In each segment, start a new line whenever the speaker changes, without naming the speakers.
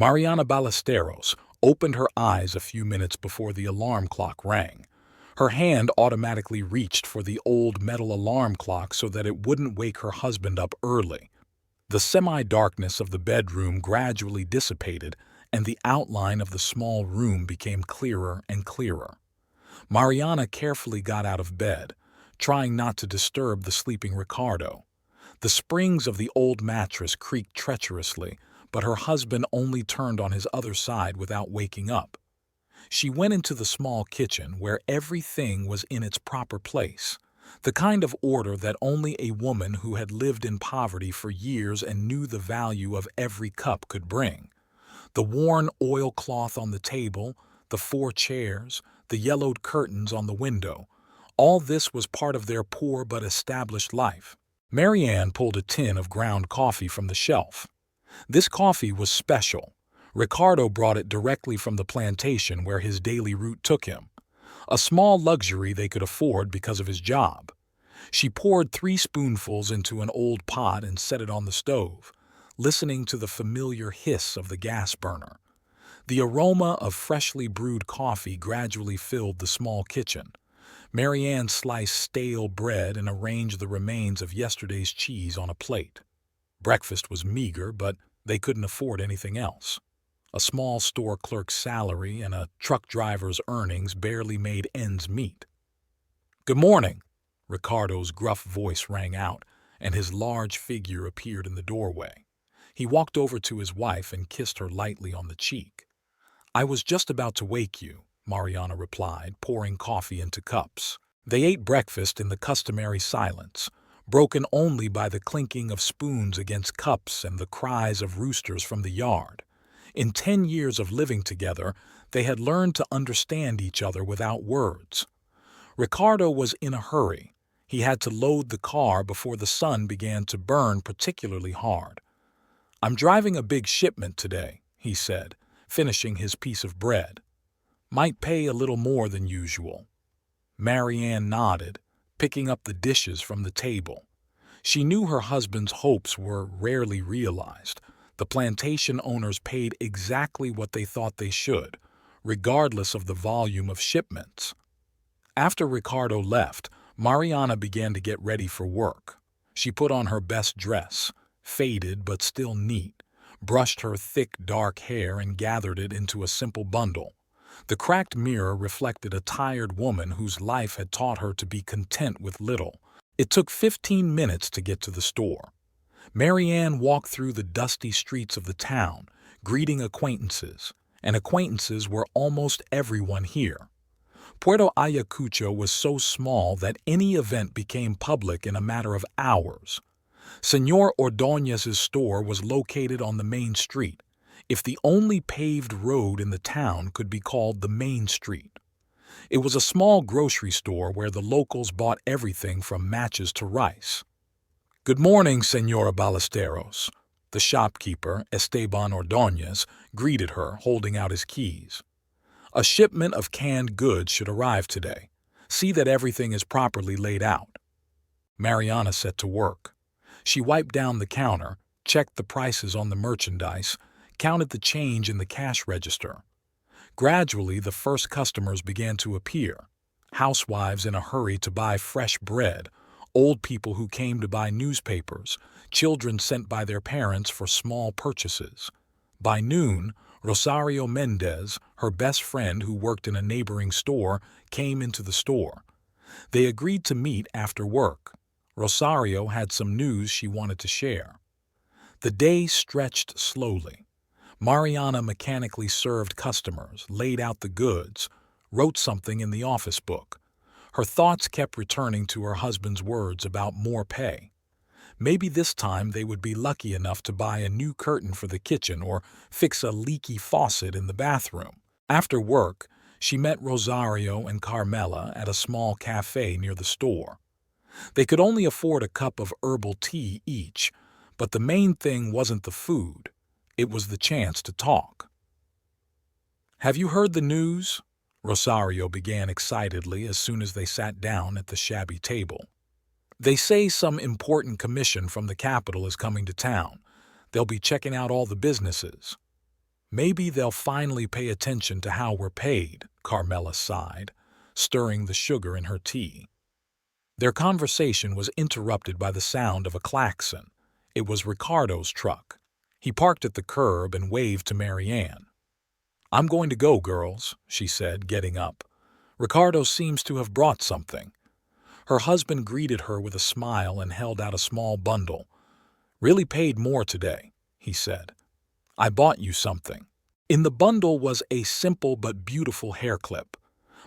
Mariana Ballesteros opened her eyes a few minutes before the alarm clock rang. Her hand automatically reached for the old metal alarm clock so that it wouldn't wake her husband up early. The semi-darkness of the bedroom gradually dissipated, and the outline of the small room became clearer and clearer. Mariana carefully got out of bed, trying not to disturb the sleeping Ricardo. The springs of the old mattress creaked treacherously, but her husband only turned on his other side without waking up. She went into the small kitchen where everything was in its proper place, the kind of order that only a woman who had lived in poverty for years and knew the value of every cup could bring. The worn oilcloth on the table, the 4 chairs, the yellowed curtains on the window, all this was part of their poor but established life. Marianne pulled a tin of ground coffee from the shelf. This coffee was special. Ricardo brought it directly from the plantation where his daily route took him, a small luxury they could afford because of his job. She poured 3 spoonfuls into an old pot and set it on the stove, listening to the familiar hiss of the gas burner. The aroma of freshly brewed coffee gradually filled the small kitchen. Marianne sliced stale bread and arranged the remains of yesterday's cheese on a plate. Breakfast was meager, but they couldn't afford anything else. A small store clerk's salary and a truck driver's earnings barely made ends meet. "Good morning," Ricardo's gruff voice rang out, and his large figure appeared in the doorway. He walked over to his wife and kissed her lightly on the cheek. "I was just about to wake you," Mariana replied, pouring coffee into cups. They ate breakfast in the customary silence, broken only by the clinking of spoons against cups and the cries of roosters from the yard. In 10 years of living together, they had learned to understand each other without words. Ricardo was in a hurry. He had to load the car before the sun began to burn particularly hard. "I'm driving a big shipment today," he said, finishing his piece of bread. "Might pay a little more than usual." Marianne nodded, picking up the dishes from the table. She knew her husband's hopes were rarely realized. The plantation owners paid exactly what they thought they should, regardless of the volume of shipments. After Ricardo left, Mariana began to get ready for work. She put on her best dress, faded but still neat, brushed her thick dark hair and gathered it into a simple bundle. The cracked mirror reflected a tired woman whose life had taught her to be content with little. It took 15 minutes to get to the store. Marianne walked through the dusty streets of the town, greeting acquaintances, and acquaintances were almost everyone here. Puerto Ayacucho was so small that any event became public in a matter of hours. Señor Ordóñez's store was located on the main street, if the only paved road in the town could be called the main street. It was a small grocery store where the locals bought everything from matches to rice. "Good morning, Señora Ballesteros." The shopkeeper, Esteban Ordóñez, greeted her, holding out his keys. "A shipment of canned goods should arrive today. See that everything is properly laid out." Mariana set to work. She wiped down the counter, checked the prices on the merchandise, counted the change in the cash register. Gradually, the first customers began to appear. Housewives in a hurry to buy fresh bread, old people who came to buy newspapers, children sent by their parents for small purchases. By noon, Rosario Mendez, her best friend who worked in a neighboring store, came into the store. They agreed to meet after work. Rosario had some news she wanted to share. The day stretched slowly. Mariana mechanically served customers, laid out the goods, wrote something in the office book. Her thoughts kept returning to her husband's words about more pay. Maybe this time they would be lucky enough to buy a new curtain for the kitchen or fix a leaky faucet in the bathroom. After work, she met Rosario and Carmela at a small cafe near the store. They could only afford a cup of herbal tea each, but the main thing wasn't the food. It was the chance to talk. "Have you heard the news?" Rosario began excitedly as soon as they sat down at the shabby table. "They say some important commission from the capital is coming to town. They'll be checking out all the businesses." Maybe they'll finally pay attention to how we're paid, Carmela sighed, stirring the sugar in her tea. Their conversation was interrupted by the sound of a klaxon. It was Ricardo's truck. He parked at the curb and waved to Marianne. "I'm going to go, girls," she said, getting up. "Ricardo seems to have brought something." Her husband greeted her with a smile and held out a small bundle. "Really paid more today," he said. "I bought you something." In the bundle was a simple but beautiful hair clip.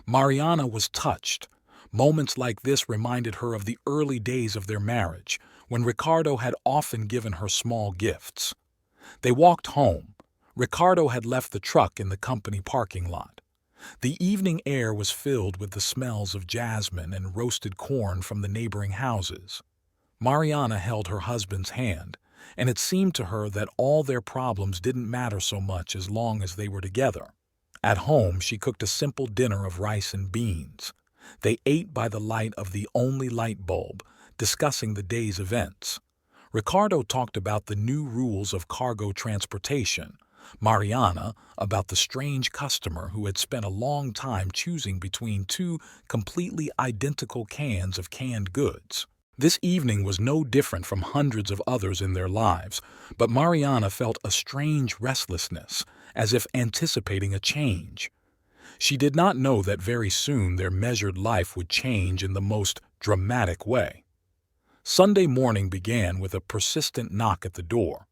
Mariana was touched. Moments like this reminded her of the early days of their marriage, when Ricardo had often given her small gifts. They walked home. Ricardo had left the truck in the company parking lot. The evening air was filled with the smells of jasmine and roasted corn from the neighboring houses. Mariana held her husband's hand, and it seemed to her that all their problems didn't matter so much as long as they were together. At home, she cooked a simple dinner of rice and beans. They ate by the light of the only light bulb, discussing the day's events. Ricardo talked about the new rules of cargo transportation. Mariana about the strange customer who had spent a long time choosing between two completely identical cans of canned goods. This evening was no different from hundreds of others in their lives, but Mariana felt a strange restlessness, as if anticipating a change. She did not know that very soon their measured life would change in the most dramatic way. Sunday morning began with a persistent knock at the door.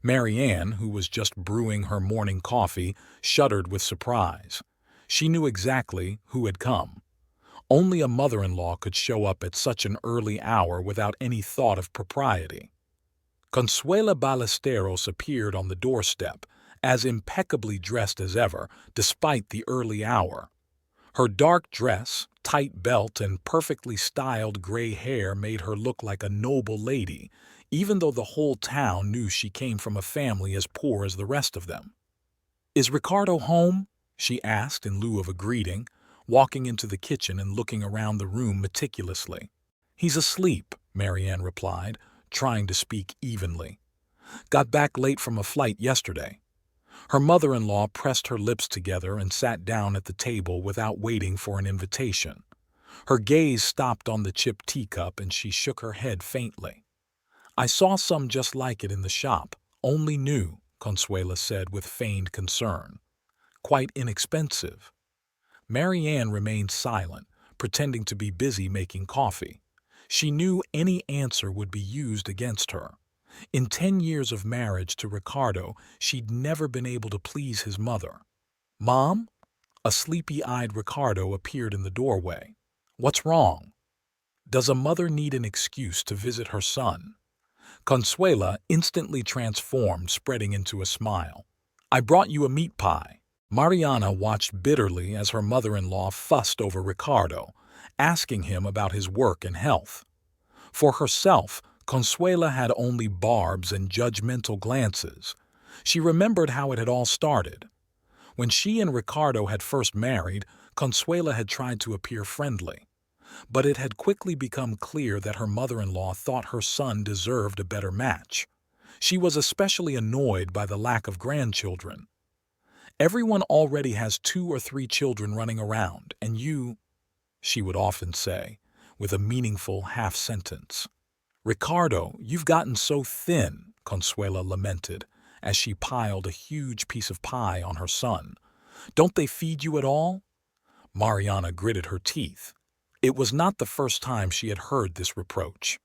Marianne, who was just brewing her morning coffee, shuddered with surprise. She knew exactly who had come. Only a mother-in-law could show up at such an early hour without any thought of propriety. Consuela Ballesteros appeared on the doorstep, as impeccably dressed as ever, despite the early hour. Her dark dress, tight belt, and perfectly styled gray hair made her look like a noble lady, even though the whole town knew she came from a family as poor as the rest of them. "Is Ricardo home?" she asked in lieu of a greeting, walking into the kitchen and looking around the room meticulously. "He's asleep," Marianne replied, trying to speak evenly. "Got back late from a flight yesterday." Her mother-in-law pressed her lips together and sat down at the table without waiting for an invitation. Her gaze stopped on the chipped teacup and she shook her head faintly. "I saw some just like it in the shop, only new," Consuela said with feigned concern. "Quite inexpensive." Marianne remained silent, pretending to be busy making coffee. She knew any answer would be used against her. In 10 years of marriage to Ricardo, she'd never been able to please his mother. "Mom?" A sleepy-eyed Ricardo appeared in the doorway. "What's wrong?" Does a mother need an excuse to visit her son? Consuela instantly transformed, spreading into a smile. "I brought you a meat pie." Mariana watched bitterly as her mother-in-law fussed over Ricardo, asking him about his work and health. For herself, Consuela had only barbs and judgmental glances. She remembered how it had all started. When she and Ricardo had first married, Consuela had tried to appear friendly. But it had quickly become clear that her mother-in-law thought her son deserved a better match. She was especially annoyed by the lack of grandchildren. "Everyone already has 2 or 3 children running around, and you," she would often say, with a meaningful half-sentence. "Ricardo, you've gotten so thin," Consuela lamented, as she piled a huge piece of pie on her son. "Don't they feed you at all?" Mariana gritted her teeth. It was not the first time she had heard this reproach.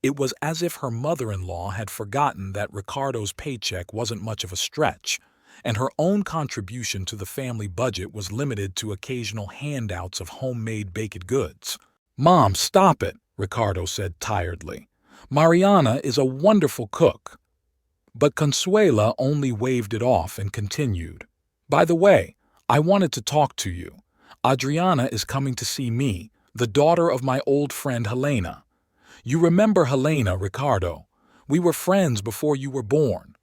It was as if her mother-in-law had forgotten that Ricardo's paycheck wasn't much of a stretch, and her own contribution to the family budget was limited to occasional handouts of homemade baked goods. "Mom, stop it," Ricardo said tiredly. "Mariana is a wonderful cook." But Consuela only waved it off and continued. "By the way, I wanted to talk to you. Adriana is coming to see me, the daughter of my old friend Helena. You remember Helena, Ricardo? We were friends before you were born."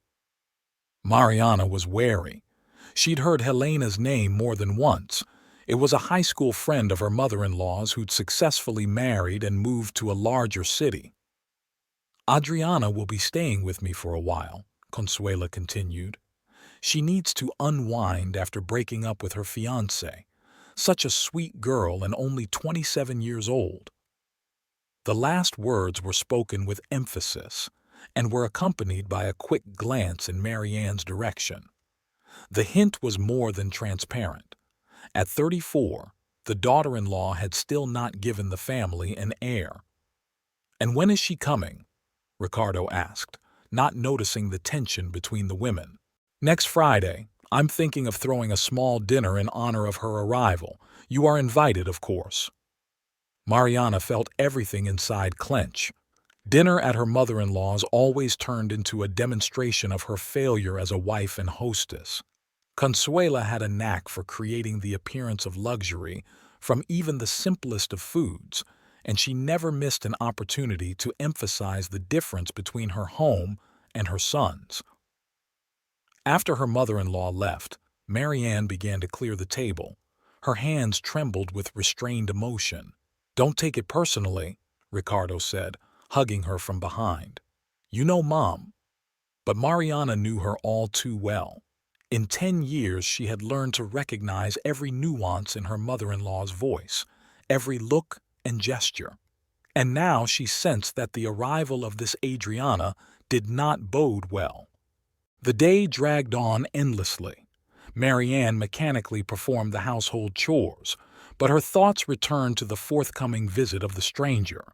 Mariana was wary. She'd heard Helena's name more than once. It was a high school friend of her mother-in-law's who'd successfully married and moved to a larger city. "Adriana will be staying with me for a while," Consuela continued. She needs to unwind after breaking up with her fiancé. Such a sweet girl and only 27 years old. The last words were spoken with emphasis and were accompanied by a quick glance in Marianne's direction. The hint was more than transparent. At 34, the daughter-in-law had still not given the family an heir. "And when is she coming?" Ricardo asked, not noticing the tension between the women. "Next Friday. I'm thinking of throwing a small dinner in honor of her arrival. You are invited, of course." Mariana felt everything inside clench. Dinner at her mother-in-law's always turned into a demonstration of her failure as a wife and hostess. Consuela had a knack for creating the appearance of luxury from even the simplest of foods, and she never missed an opportunity to emphasize the difference between her home and her son's. After her mother-in-law left, Marianne began to clear the table. Her hands trembled with restrained emotion. "Don't take it personally," Ricardo said, hugging her from behind. "You know Mom." But Mariana knew her all too well. In 10 years she had learned to recognize every nuance in her mother-in-law's voice, every look and gesture. And now she sensed that the arrival of this Adriana did not bode well. The day dragged on endlessly. Marianne mechanically performed the household chores, but her thoughts returned to the forthcoming visit of the stranger.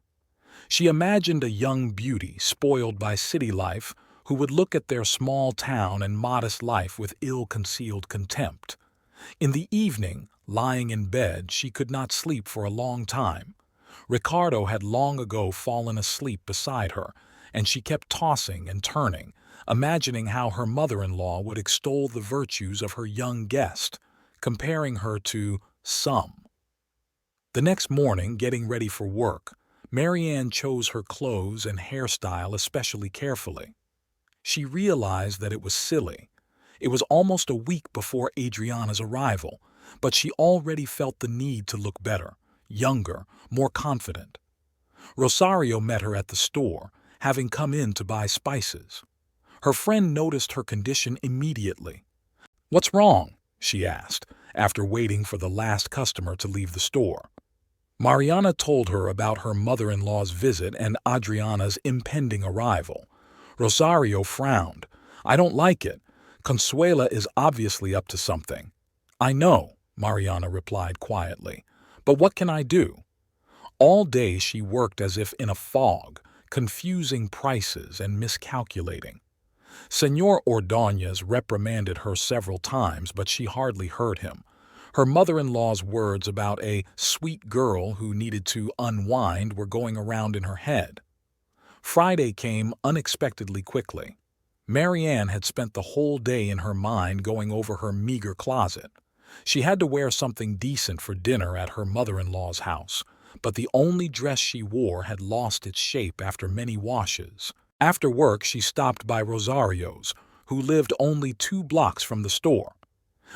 She imagined a young beauty spoiled by city life who would look at their small town and modest life with ill-concealed contempt. In the evening, lying in bed, she could not sleep for a long time. Ricardo had long ago fallen asleep beside her, and she kept tossing and turning, imagining how her mother-in-law would extol the virtues of her young guest, comparing her to some. The next morning, getting ready for work, Marianne chose her clothes and hairstyle especially carefully. She realized that it was silly. It was almost a week before Adriana's arrival, but she already felt the need to look better, younger, more confident. Rosario met her at the store, having come in to buy spices. Her friend noticed her condition immediately. "What's wrong?" she asked, after waiting for the last customer to leave the store. Mariana told her about her mother-in-law's visit and Adriana's impending arrival. Rosario frowned. "I don't like it. Consuela is obviously up to something." "I know," Mariana replied quietly. "But what can I do?" All day she worked as if in a fog, confusing prices and miscalculating. Señor Ordóñez reprimanded her several times, but she hardly heard him. Her mother-in-law's words about a sweet girl who needed to unwind were going around in her head. Friday came unexpectedly quickly. Marianne had spent the whole day in her mind going over her meager closet. She had to wear something decent for dinner at her mother-in-law's house, but the only dress she wore had lost its shape after many washes. After work, she stopped by Rosario's, who lived only 2 blocks from the store.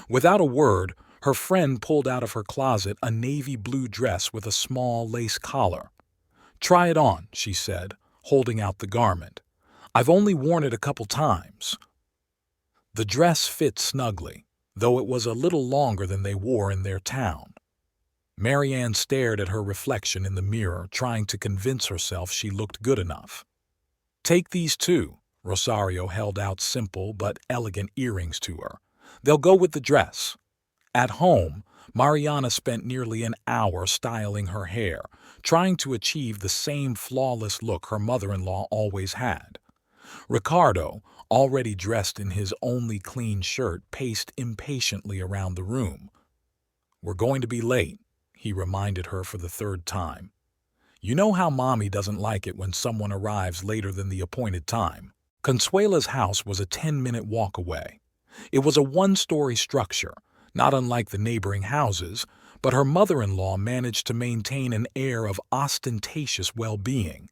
Without a word, her friend pulled out of her closet a navy blue dress with a small lace collar. "Try it on," she said, holding out the garment. "I've only worn it a couple times." The dress fit snugly, though it was a little longer than they wore in their town. Marianne stared at her reflection in the mirror, trying to convince herself she looked good enough. "Take these too." Rosario held out simple but elegant earrings to her. "They'll go with the dress." At home, Mariana spent nearly an hour styling her hair, trying to achieve the same flawless look her mother-in-law always had. Ricardo, already dressed in his only clean shirt, paced impatiently around the room. "We're going to be late," he reminded her for the 3rd time. "You know how Mommy doesn't like it when someone arrives later than the appointed time." Consuela's house was a 10-minute walk away. It was a 1-story structure, not unlike the neighboring houses, but her mother-in-law managed to maintain an air of ostentatious well-being.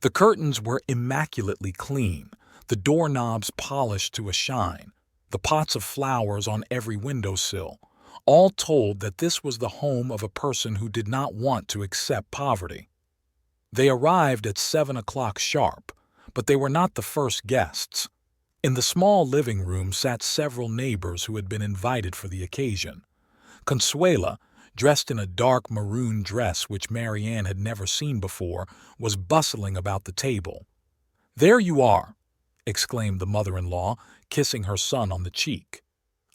The curtains were immaculately clean, the doorknobs polished to a shine, the pots of flowers on every windowsill, all told that this was the home of a person who did not want to accept poverty. They arrived at 7 o'clock sharp, but they were not the first guests. In the small living room sat several neighbors who had been invited for the occasion. Consuela, dressed in a dark maroon dress which Marianne had never seen before, was bustling about the table. "There you are!" exclaimed the mother-in-law, kissing her son on the cheek.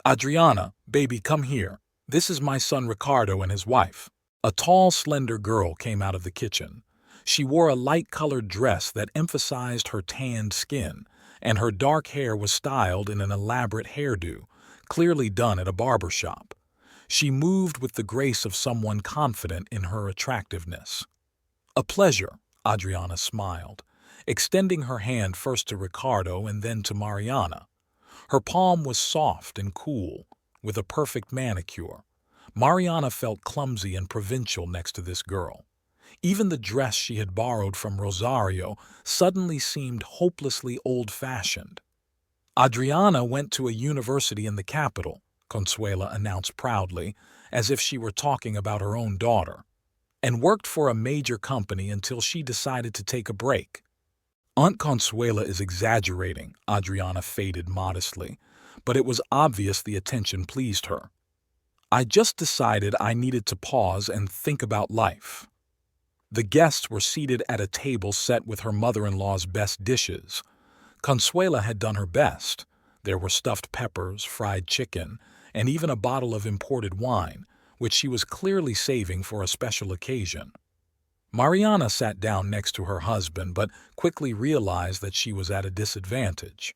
"Adriana, baby, come here. This is my son Ricardo and his wife." A tall, slender girl came out of the kitchen. She wore a light-colored dress that emphasized her tanned skin, and her dark hair was styled in an elaborate hairdo, clearly done at a barber shop. She moved with the grace of someone confident in her attractiveness. "A pleasure," Adriana smiled, extending her hand first to Ricardo and then to Mariana. Her palm was soft and cool, with a perfect manicure. Mariana felt clumsy and provincial next to this girl. Even the dress she had borrowed from Rosario suddenly seemed hopelessly old-fashioned. "Adriana went to a university in the capital," Consuela announced proudly, as if she were talking about her own daughter, "and worked for a major company until she decided to take a break." "Aunt Consuela is exaggerating," Adriana faded modestly, but it was obvious the attention pleased her. "I just decided I needed to pause and think about life." The guests were seated at a table set with her mother-in-law's best dishes. Consuela had done her best. There were stuffed peppers, fried chicken, and even a bottle of imported wine, which she was clearly saving for a special occasion. Mariana sat down next to her husband, but quickly realized that she was at a disadvantage.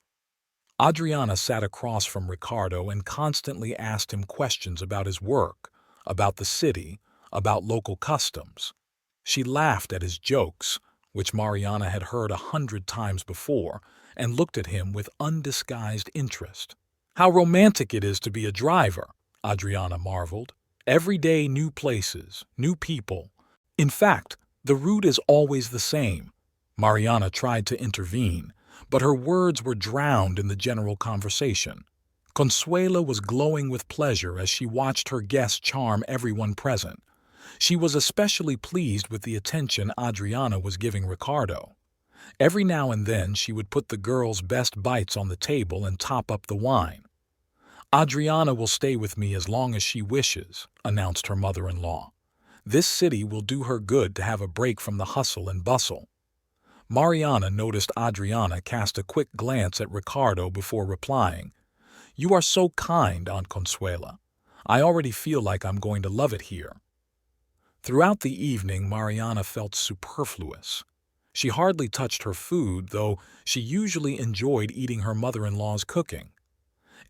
Adriana sat across from Ricardo and constantly asked him questions about his work, about the city, about local customs. She laughed at his jokes, which Mariana had heard 100 times before, and looked at him with undisguised interest. "How romantic it is to be a driver," Adriana marveled. "Every day new places, new people. In fact, the route is always the same." Mariana tried to intervene, but her words were drowned in the general conversation. Consuela was glowing with pleasure as she watched her guests charm everyone present. She was especially pleased with the attention Adriana was giving Ricardo. Every now and then she would put the girl's best bites on the table and top up the wine. "Adriana will stay with me as long as she wishes," announced her mother-in-law. "This city will do her good to have a break from the hustle and bustle." Mariana noticed Adriana cast a quick glance at Ricardo before replying, "You are so kind, Aunt Consuela. I already feel like I'm going to love it here." Throughout the evening, Mariana felt superfluous. She hardly touched her food, though she usually enjoyed eating her mother-in-law's cooking.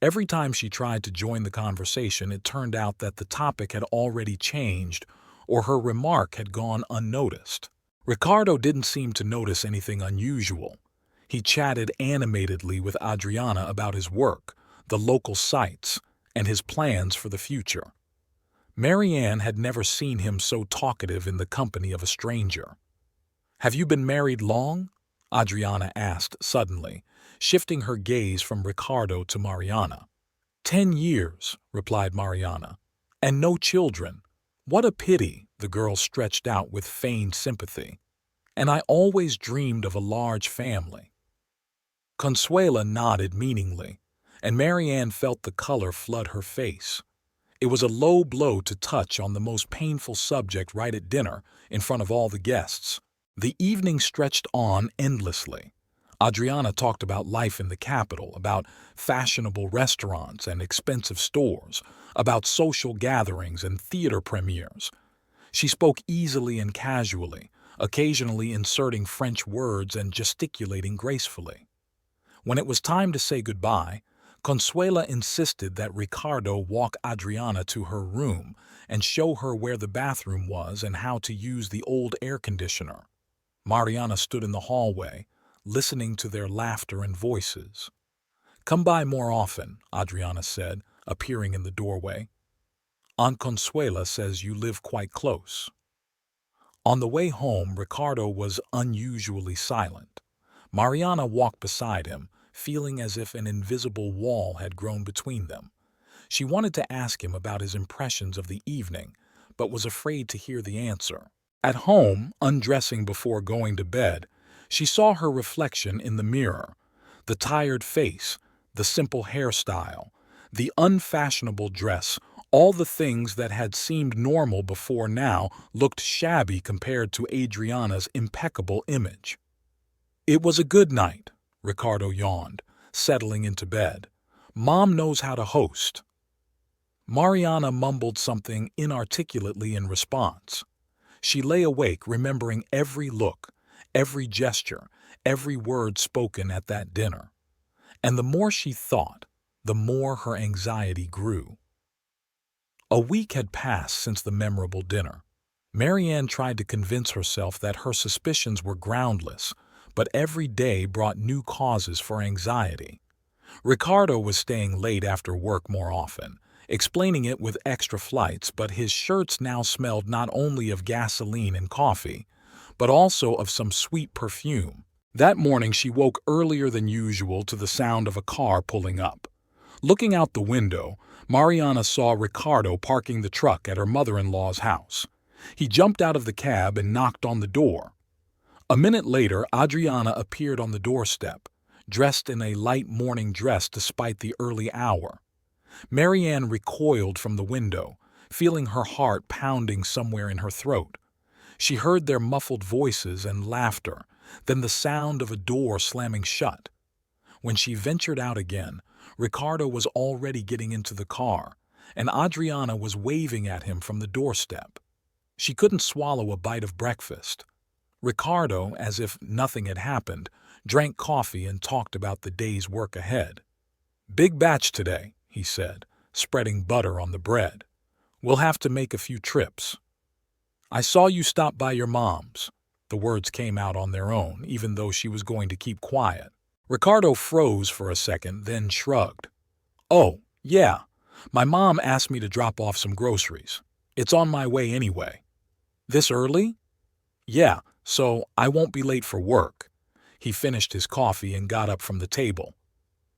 Every time she tried to join the conversation, it turned out that the topic had already changed or her remark had gone unnoticed. Ricardo didn't seem to notice anything unusual. He chatted animatedly with Adriana about his work, the local sites, and his plans for the future. Marianne had never seen him so talkative in the company of a stranger. "Have you been married long?" Adriana asked suddenly, shifting her gaze from Ricardo to Mariana. 10 years, replied Mariana. "And no children. What a pity," the girl stretched out with feigned sympathy. "And I always dreamed of a large family." Consuela nodded meaningly, and Marianne felt the color flood her face. It was a low blow to touch on the most painful subject right at dinner, in front of all the guests. The evening stretched on endlessly. Adriana talked about life in the capital, about fashionable restaurants and expensive stores, about social gatherings and theater premieres. She spoke easily and casually, occasionally inserting French words and gesticulating gracefully. When it was time to say goodbye, Consuela insisted that Ricardo walk Adriana to her room and show her where the bathroom was and how to use the old air conditioner. Mariana stood in the hallway, listening to their laughter and voices. "Come by more often," Adriana said, appearing in the doorway. "Aunt Consuela says you live quite close." On the way home, Ricardo was unusually silent. Mariana walked beside him, feeling as if an invisible wall had grown between them. She wanted to ask him about his impressions of the evening, but was afraid to hear the answer. At home, undressing before going to bed, she saw her reflection in the mirror. The tired face, the simple hairstyle, the unfashionable dress, all the things that had seemed normal before now looked shabby compared to Adriana's impeccable image. It was a good night, Ricardo yawned, settling into bed. Mom knows how to host. Mariana mumbled something inarticulately in response. She lay awake remembering every look, every gesture, every word spoken at that dinner. And the more she thought, the more her anxiety grew. A week had passed since the memorable dinner. Marianne tried to convince herself that her suspicions were groundless, but every day brought new causes for anxiety. Ricardo was staying late after work more often, explaining it with extra flights, but his shirts now smelled not only of gasoline and coffee, but also of some sweet perfume. That morning she woke earlier than usual to the sound of a car pulling up. Looking out the window, Mariana saw Ricardo parking the truck at her mother-in-law's house. He jumped out of the cab and knocked on the door. A minute later, Adriana appeared on the doorstep, dressed in a light morning dress despite the early hour. Marianne recoiled from the window, feeling her heart pounding somewhere in her throat. She heard their muffled voices and laughter, then the sound of a door slamming shut. When she ventured out again, Ricardo was already getting into the car, and Adriana was waving at him from the doorstep. She couldn't swallow a bite of breakfast. Ricardo, as if nothing had happened, drank coffee and talked about the day's work ahead. "Big batch today," he said, spreading butter on the bread. "We'll have to make a few trips." "I saw you stop by your mom's." The words came out on their own, even though she was going to keep quiet. Ricardo froze for a second, then shrugged. "Oh, yeah. My mom asked me to drop off some groceries. It's on my way anyway." "This early?" "Yeah, so I won't be late for work." He finished his coffee and got up from the table.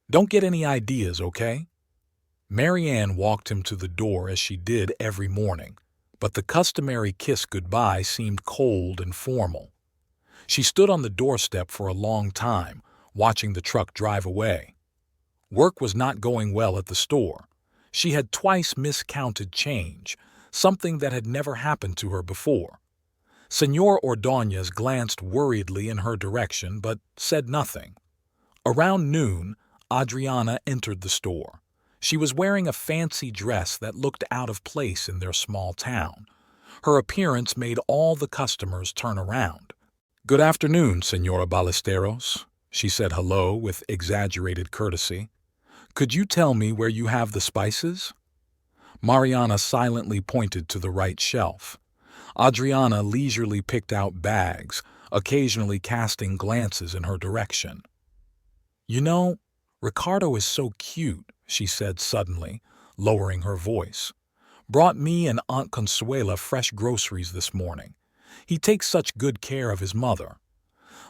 "Don't get any ideas, okay?" Marianne walked him to the door as she did every morning, but the customary kiss goodbye seemed cold and formal. She stood on the doorstep for a long time, watching the truck drive away. Work was not going well at the store. She had twice miscounted change, something that had never happened to her before. Señor Ordóñez glanced worriedly in her direction but said nothing. Around noon, Adriana entered the store. She was wearing a fancy dress that looked out of place in their small town. Her appearance made all the customers turn around. "Good afternoon, Señora Ballesteros," she said hello with exaggerated courtesy. "Could you tell me where you have the spices?" Mariana silently pointed to the right shelf. Adriana leisurely picked out bags, occasionally casting glances in her direction. "You know, Ricardo is so cute," she said suddenly, lowering her voice. "Brought me and Aunt Consuela fresh groceries this morning. He takes such good care of his mother."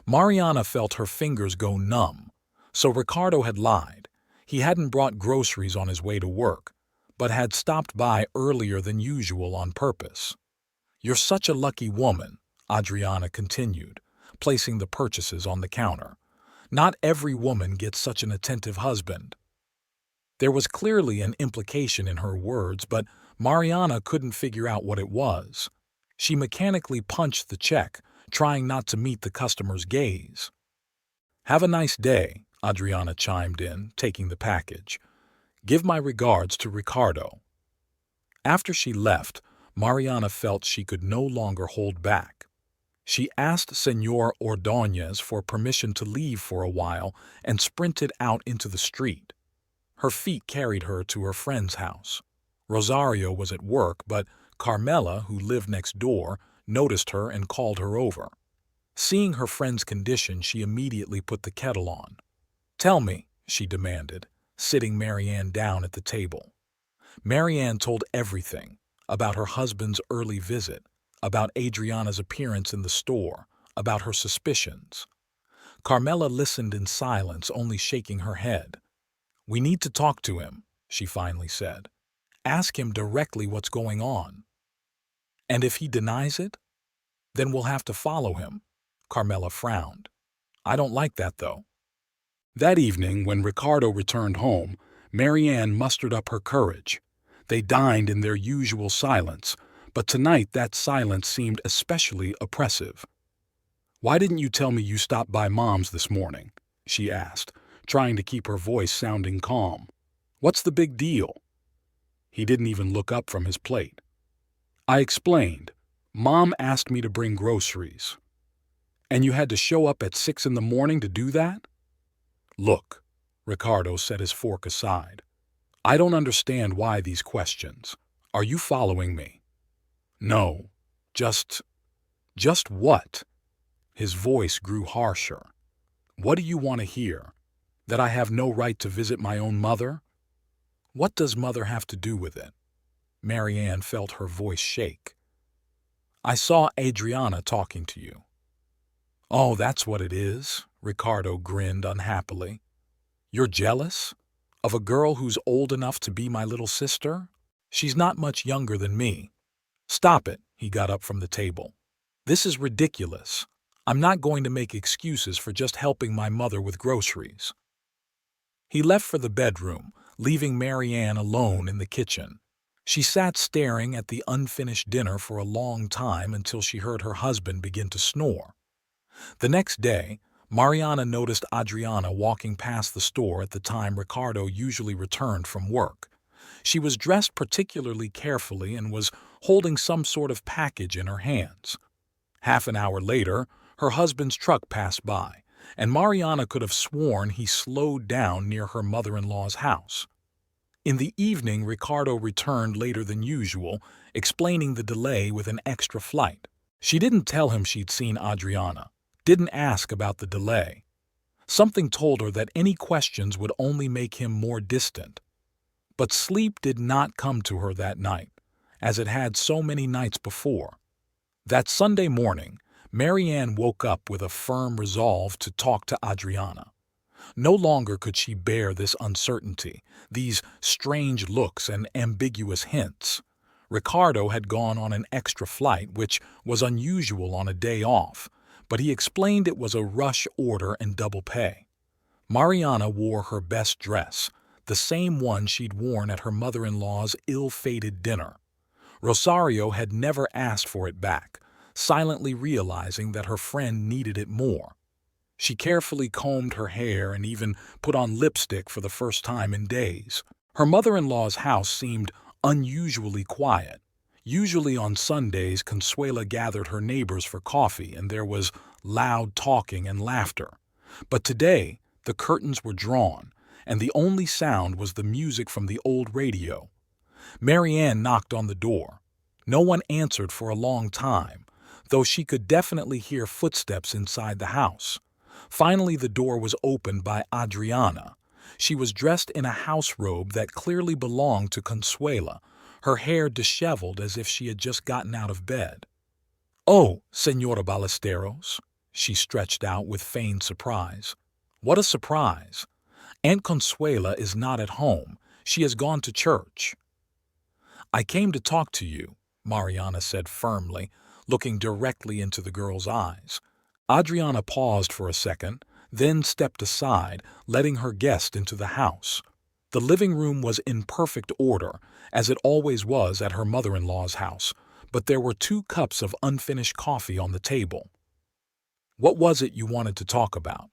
Mariana felt her fingers go numb. So Ricardo had lied. He hadn't brought groceries on his way to work, but had stopped by earlier than usual on purpose. "You're such a lucky woman," Adriana continued, placing the purchases on the counter. "Not every woman gets such an attentive husband." There was clearly an implication in her words, but Mariana couldn't figure out what it was. She mechanically punched the check, trying not to meet the customer's gaze. "Have a nice day," Adriana chimed in, taking the package. "Give my regards to Ricardo." After she left, Mariana felt she could no longer hold back. She asked Señor Ordóñez for permission to leave for a while and sprinted out into the street. Her feet carried her to her friend's house. Rosario was at work, but Carmela, who lived next door, noticed her and called her over. Seeing her friend's condition, she immediately put the kettle on. "Tell me," she demanded, sitting Marianne down at the table. Marianne told everything, about her husband's early visit, about Adriana's appearance in the store, about her suspicions. Carmela listened in silence, only shaking her head. "We need to talk to him," she finally said. "Ask him directly what's going on." "And if he denies it? Then we'll have to follow him." Carmela frowned. "I don't like that, though." That evening, when Ricardo returned home, Marianne mustered up her courage. They dined in their usual silence, but tonight that silence seemed especially oppressive. "Why didn't you tell me you stopped by Mom's this morning?" she asked, trying to keep her voice sounding calm. "What's the big deal?" He didn't even look up from his plate. I explained. "Mom asked me to bring groceries." "And you had to show up at 6 in the morning to do that?" "Look," Ricardo set his fork aside. "I don't understand why these questions. Are you following me?" "No. Just what?" His voice grew harsher. "What do you want to hear? That I have no right to visit my own mother?" "What does mother have to do with it?" Marianne felt her voice shake. "I saw Adriana talking to you." "Oh, that's what it is," Ricardo grinned unhappily. "You're jealous? Of a girl who's old enough to be my little sister? She's not much younger than me." "Stop it," he got up from the table. "This is ridiculous. I'm not going to make excuses for just helping my mother with groceries." He left for the bedroom, leaving Marianne alone in the kitchen. She sat staring at the unfinished dinner for a long time until she heard her husband begin to snore. The next day, Mariana noticed Adriana walking past the store at the time Ricardo usually returned from work. She was dressed particularly carefully and was holding some sort of package in her hands. Half an hour later, her husband's truck passed by, and Mariana could have sworn he slowed down near her mother-in-law's house. In the evening, Ricardo returned later than usual, explaining the delay with an extra flight. She didn't tell him she'd seen Adriana, didn't ask about the delay. Something told her that any questions would only make him more distant. But sleep did not come to her that night, as it had so many nights before. That Sunday morning, Marianne woke up with a firm resolve to talk to Adriana. No longer could she bear this uncertainty, these strange looks and ambiguous hints. Ricardo had gone on an extra flight, which was unusual on a day off, but he explained it was a rush order and double pay. Mariana wore her best dress, the same one she'd worn at her mother-in-law's ill-fated dinner. Rosario had never asked for it back, silently realizing that her friend needed it more. She carefully combed her hair and even put on lipstick for the first time in days. Her mother-in-law's house seemed unusually quiet. Usually on Sundays, Consuela gathered her neighbors for coffee and there was loud talking and laughter. But today, the curtains were drawn, and the only sound was the music from the old radio. Marianne knocked on the door. No one answered for a long time, though she could definitely hear footsteps inside the house. Finally, the door was opened by Adriana. She was dressed in a house robe that clearly belonged to Consuela, her hair disheveled as if she had just gotten out of bed. "Oh, Señora Ballesteros," she stretched out with feigned surprise. "What a surprise! Aunt Consuela is not at home. She has gone to church." "I came to talk to you," Mariana said firmly, looking directly into the girl's eyes. Adriana paused for a second, then stepped aside, letting her guest into the house. The living room was in perfect order, as it always was at her mother-in-law's house, but there were 2 cups of unfinished coffee on the table. "What was it you wanted to talk about?"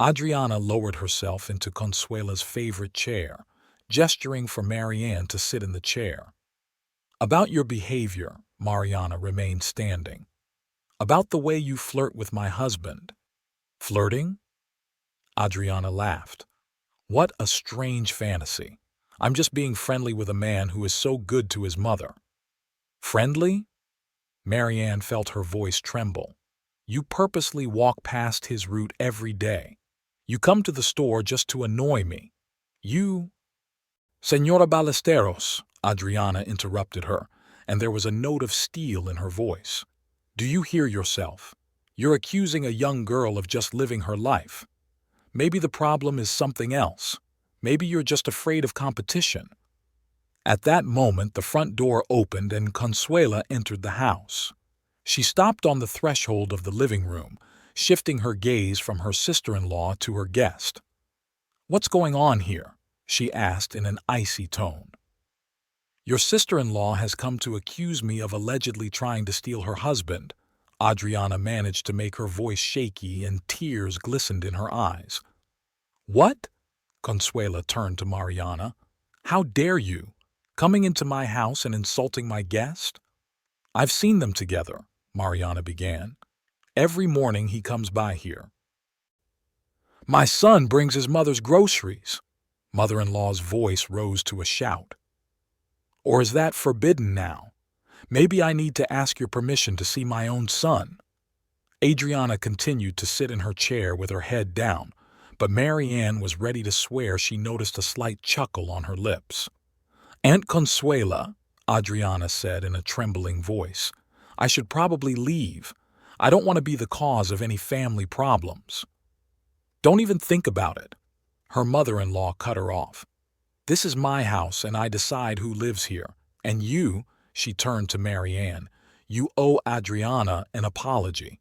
Adriana lowered herself into Consuela's favorite chair, gesturing for Marianne to sit in the chair. "About your behavior," Mariana remained standing. "About the way you flirt with my husband." "Flirting?" Adriana laughed. "What a strange fantasy. I'm just being friendly with a man who is so good to his mother." "Friendly?" Marianne felt her voice tremble. "You purposely walk past his route every day. You come to the store just to annoy me. You—" "Señora Ballesteros," Adriana interrupted her, and there was a note of steel in her voice. "Do you hear yourself? You're accusing a young girl of just living her life. Maybe the problem is something else. Maybe you're just afraid of competition." At that moment, the front door opened and Consuela entered the house. She stopped on the threshold of the living room, shifting her gaze from her sister-in-law to her guest. "What's going on here?" she asked in an icy tone. "Your sister-in-law has come to accuse me of allegedly trying to steal her husband." Adriana managed to make her voice shaky and tears glistened in her eyes. "What?" Consuela turned to Mariana. "How dare you? Coming into my house and insulting my guest?" "I've seen them together," Mariana began. "Every morning he comes by here." "My son brings his mother's groceries." Mother-in-law's voice rose to a shout. "Or is that forbidden now? Maybe I need to ask your permission to see my own son." Adriana continued to sit in her chair with her head down, but Marianne was ready to swear she noticed a slight chuckle on her lips. "Aunt Consuela," Adriana said in a trembling voice, "I should probably leave. I don't want to be the cause of any family problems." "Don't even think about it." Her mother-in-law cut her off. "This is my house and I decide who lives here. And you," she turned to Marianne, "you owe Adriana an apology."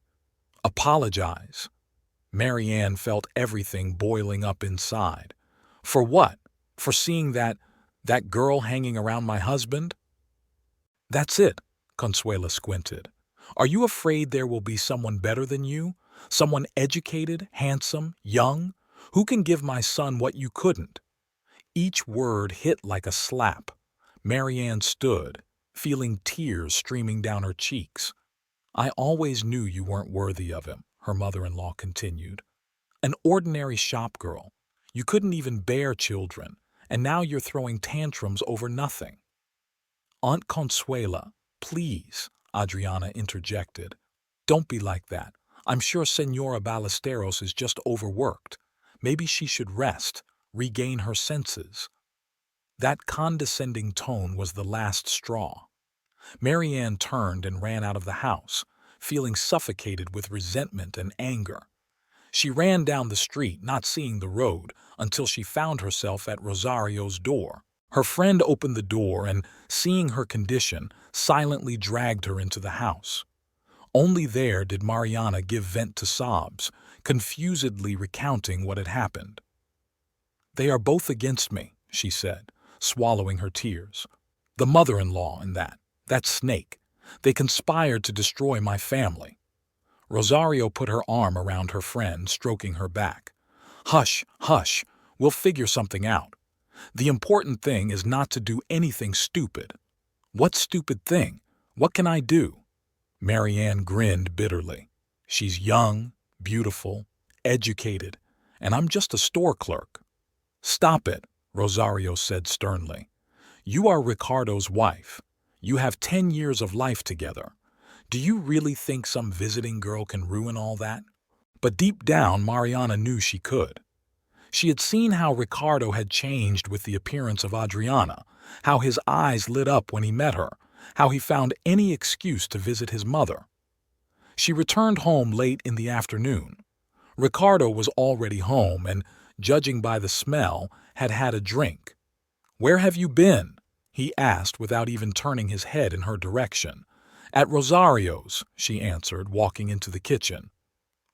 "Apologize." Marianne felt everything boiling up inside. "For what? For seeing that girl hanging around my husband?" "That's it," Consuela squinted. "Are you afraid there will be someone better than you? Someone educated, handsome, young? Who can give my son what you couldn't?" Each word hit like a slap. Marianne stood, feeling tears streaming down her cheeks. "I always knew you weren't worthy of him," her mother-in-law continued. "An ordinary shop girl. You couldn't even bear children, and now you're throwing tantrums over nothing." "Aunt Consuela, please," Adriana interjected. "Don't be like that. I'm sure Senora Ballesteros is just overworked. Maybe she should rest, regain her senses." That condescending tone was the last straw. Marianne turned and ran out of the house, feeling suffocated with resentment and anger. She ran down the street, not seeing the road, until she found herself at Rosario's door. Her friend opened the door and, seeing her condition, silently dragged her into the house. Only there did Mariana give vent to sobs, confusedly recounting what had happened. "They are both against me," she said, swallowing her tears. "The mother-in-law and that snake. They conspired to destroy my family." Rosario put her arm around her friend, stroking her back. "Hush, hush, we'll figure something out. The important thing is not to do anything stupid." "What stupid thing? What can I do?" Marianne grinned bitterly. "She's young, beautiful, educated, and I'm just a store clerk." "Stop it," Rosario said sternly. "You are Ricardo's wife. You have 10 years of life together. Do you really think some visiting girl can ruin all that?" But deep down, Mariana knew she could. She had seen how Ricardo had changed with the appearance of Adriana, how his eyes lit up when he met her, how he found any excuse to visit his mother. She returned home late in the afternoon. Ricardo was already home and, judging by the smell, had had a drink. "Where have you been?" he asked without even turning his head in her direction. "At Rosario's," she answered, walking into the kitchen.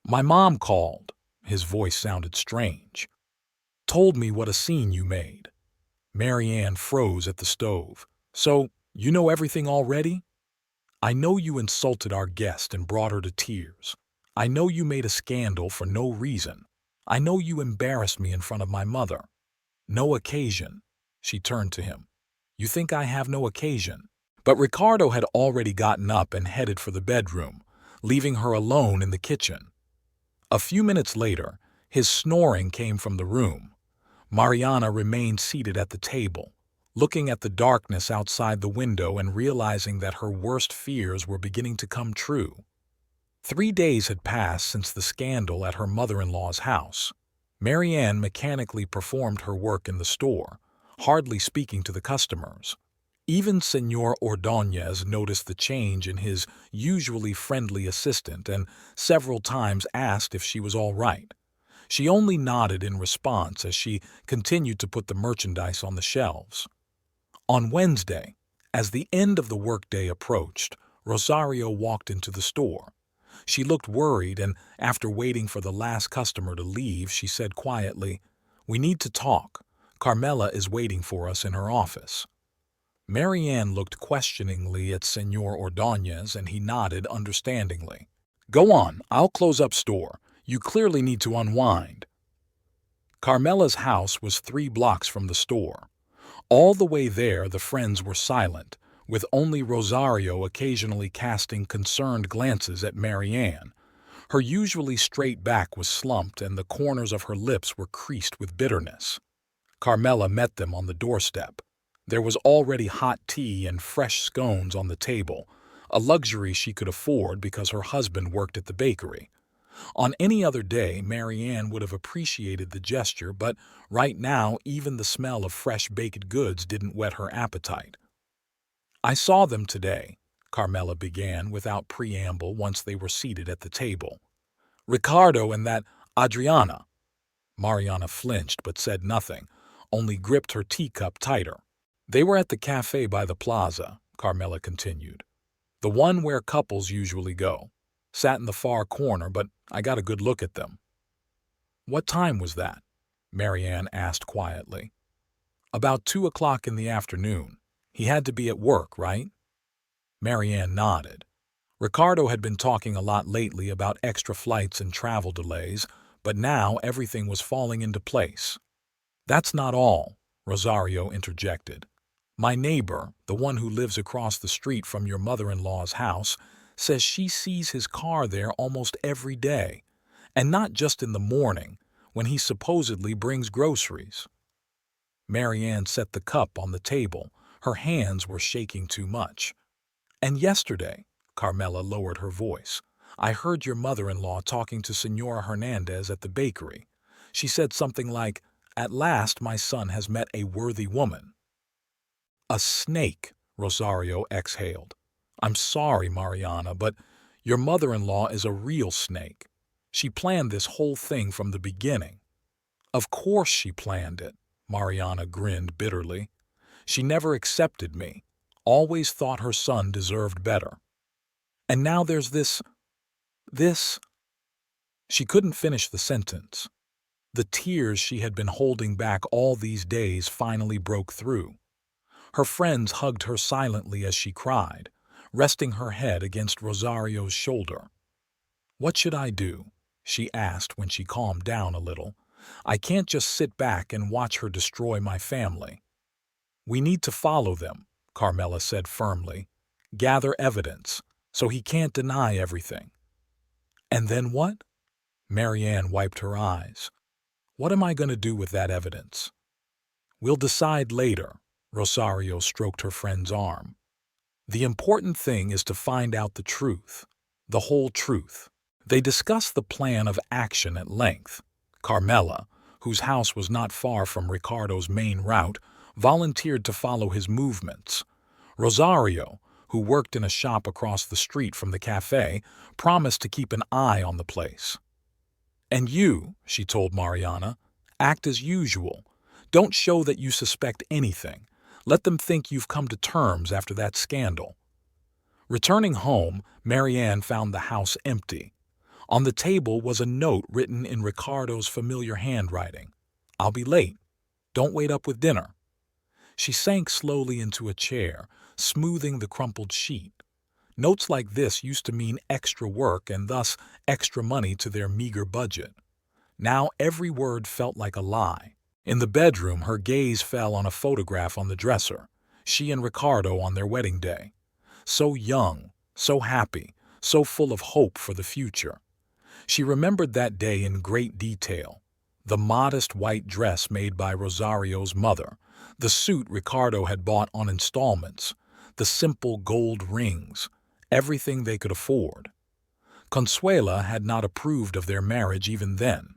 "My mom called." His voice sounded strange. "Told me what a scene you made." Marianne froze at the stove. "So, you know everything already?" "I know you insulted our guest and brought her to tears. I know you made a scandal for no reason. I know you embarrassed me in front of my mother." "No occasion." She turned to him. "You think I have no occasion?" But Ricardo had already gotten up and headed for the bedroom, leaving her alone in the kitchen. A few minutes later, his snoring came from the room. Mariana remained seated at the table, looking at the darkness outside the window and realizing that her worst fears were beginning to come true. 3 days had passed since the scandal at her mother-in-law's house. Marianne mechanically performed her work in the store, hardly speaking to the customers. Even Senor Ordóñez noticed the change in his usually friendly assistant and several times asked if she was all right. She only nodded in response as she continued to put the merchandise on the shelves. On Wednesday, as the end of the workday approached, Rosario walked into the store. She looked worried, and after waiting for the last customer to leave, she said quietly, "We need to talk. Carmela is waiting for us in her office." Marianne looked questioningly at Señor Ordóñez, and he nodded understandingly. "Go on, I'll close up store. You clearly need to unwind." Carmela's house was 3 blocks from the store. All the way there the friends were silent, with only Rosario occasionally casting concerned glances at Marianne. Her usually straight back was slumped, and the corners of her lips were creased with bitterness. Carmela met them on the doorstep. There was already hot tea and fresh scones on the table, a luxury she could afford because her husband worked at the bakery. On any other day, Marianne would have appreciated the gesture, but right now even the smell of fresh baked goods didn't whet her appetite. "I saw them today," Carmela began without preamble once they were seated at the table. "Ricardo and that Adriana." Mariana flinched but said nothing, only gripped her teacup tighter. "They were at the cafe by the plaza," Carmela continued. "The one where couples usually go. Sat in the far corner, but I got a good look at them." "What time was that?" Marianne asked quietly. "About 2 o'clock in the afternoon. He had to be at work, right?" Marianne nodded. Ricardo had been talking a lot lately about extra flights and travel delays, but now everything was falling into place. "That's not all," Rosario interjected. "My neighbor, the one who lives across the street from your mother-in-law's house, says she sees his car there almost every day, and not just in the morning, when he supposedly brings groceries." Marianne set the cup on the table. Her hands were shaking too much. "And yesterday," Carmela lowered her voice, "I heard your mother-in-law talking to Señora Hernandez at the bakery. She said something like, 'At last my son has met a worthy woman.'" "A snake," Rosario exhaled. "I'm sorry, Mariana, but your mother-in-law is a real snake. She planned this whole thing from the beginning." "Of course she planned it," Mariana grinned bitterly. "She never accepted me, always thought her son deserved better. And now there's this." She couldn't finish the sentence. The tears she had been holding back all these days finally broke through. Her friends hugged her silently as she cried, resting her head against Rosario's shoulder. "What should I do?" she asked when she calmed down a little. "I can't just sit back and watch her destroy my family." "We need to follow them," Carmela said firmly. "Gather evidence, so he can't deny everything." "And then what?" Marianne wiped her eyes. "What am I going to do with that evidence?" "We'll decide later." Rosario stroked her friend's arm. "The important thing is to find out the truth, the whole truth." They discussed the plan of action at length. Carmela, whose house was not far from Ricardo's main route, volunteered to follow his movements. Rosario, who worked in a shop across the street from the cafe, promised to keep an eye on the place. "And you," she told Mariana, "act as usual. Don't show that you suspect anything. Let them think you've come to terms after that scandal." Returning home, Marianne found the house empty. On the table was a note written in Ricardo's familiar handwriting. "I'll be late. Don't wait up with dinner." She sank slowly into a chair, smoothing the crumpled sheet. Notes like this used to mean extra work and thus extra money to their meager budget. Now every word felt like a lie. In the bedroom, her gaze fell on a photograph on the dresser, she and Ricardo on their wedding day. So young, so happy, so full of hope for the future. She remembered that day in great detail. The modest white dress made by Rosario's mother, the suit Ricardo had bought on installments, the simple gold rings, everything they could afford. Consuela had not approved of their marriage even then.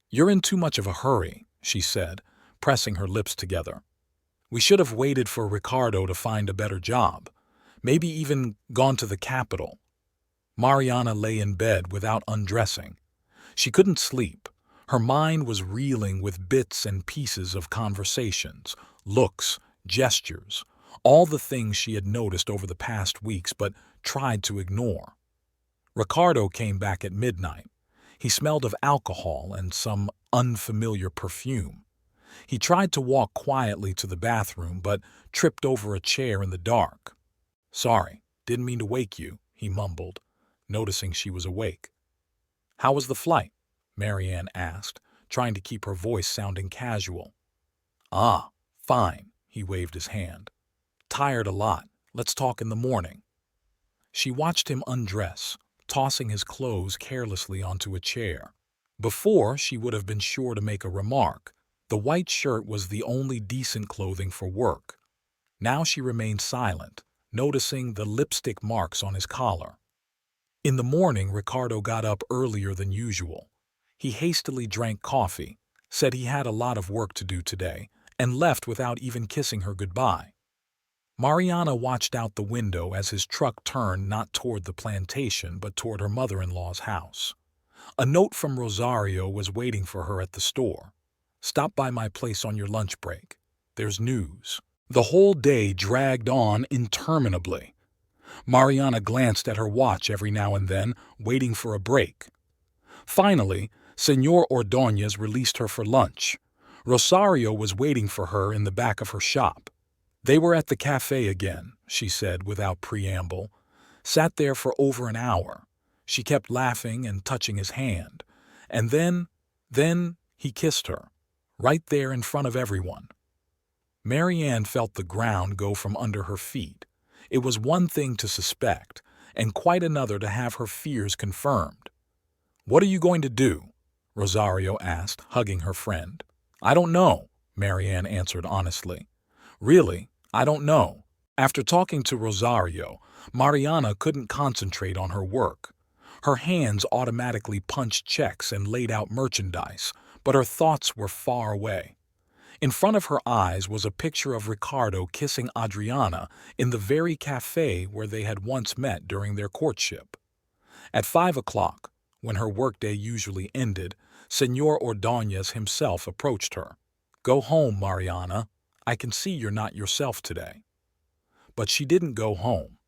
"You're in too much of a hurry," she said, pressing her lips together. "We should have waited for Ricardo to find a better job, maybe even gone to the capital." Mariana lay in bed without undressing. She couldn't sleep. Her mind was reeling with bits and pieces of conversations, looks, gestures, all the things she had noticed over the past weeks but tried to ignore. Ricardo came back at midnight. He smelled of alcohol and some unfamiliar perfume. He tried to walk quietly to the bathroom, but tripped over a chair in the dark. "Sorry, didn't mean to wake you," he mumbled, noticing she was awake. "How was the flight?" Marianne asked, trying to keep her voice sounding casual. "Ah, fine," he waved his hand. "Tired a lot. Let's talk in the morning." She watched him undress, tossing his clothes carelessly onto a chair. Before, she would have been sure to make a remark. The white shirt was the only decent clothing for work. Now she remained silent, noticing the lipstick marks on his collar. In the morning, Ricardo got up earlier than usual. He hastily drank coffee, said he had a lot of work to do today, and left without even kissing her goodbye. Mariana watched out the window as his truck turned not toward the plantation but toward her mother-in-law's house. A note from Rosario was waiting for her at the store. "Stop by my place on your lunch break. There's news." The whole day dragged on interminably. Mariana glanced at her watch every now and then, waiting for a break. Finally, Señor Ordóñez released her for lunch. Rosario was waiting for her in the back of her shop. They were at the cafe again, she said without preamble. Sat there for over an hour. She kept laughing and touching his hand. And then he kissed her, right there in front of everyone. Marianne felt the ground go from under her feet. It was one thing to suspect, and quite another to have her fears confirmed. "What are you going to do?" Rosario asked, hugging her friend. "I don't know," Marianne answered honestly. "Really, I don't know." After talking to Rosario, Mariana couldn't concentrate on her work. Her hands automatically punched checks and laid out merchandise, but her thoughts were far away. In front of her eyes was a picture of Ricardo kissing Adriana in the very cafe where they had once met during their courtship. At 5 o'clock, when her workday usually ended, Señor Ordóñez himself approached her. "Go home, Mariana. I can see you're not yourself today." But she didn't go home.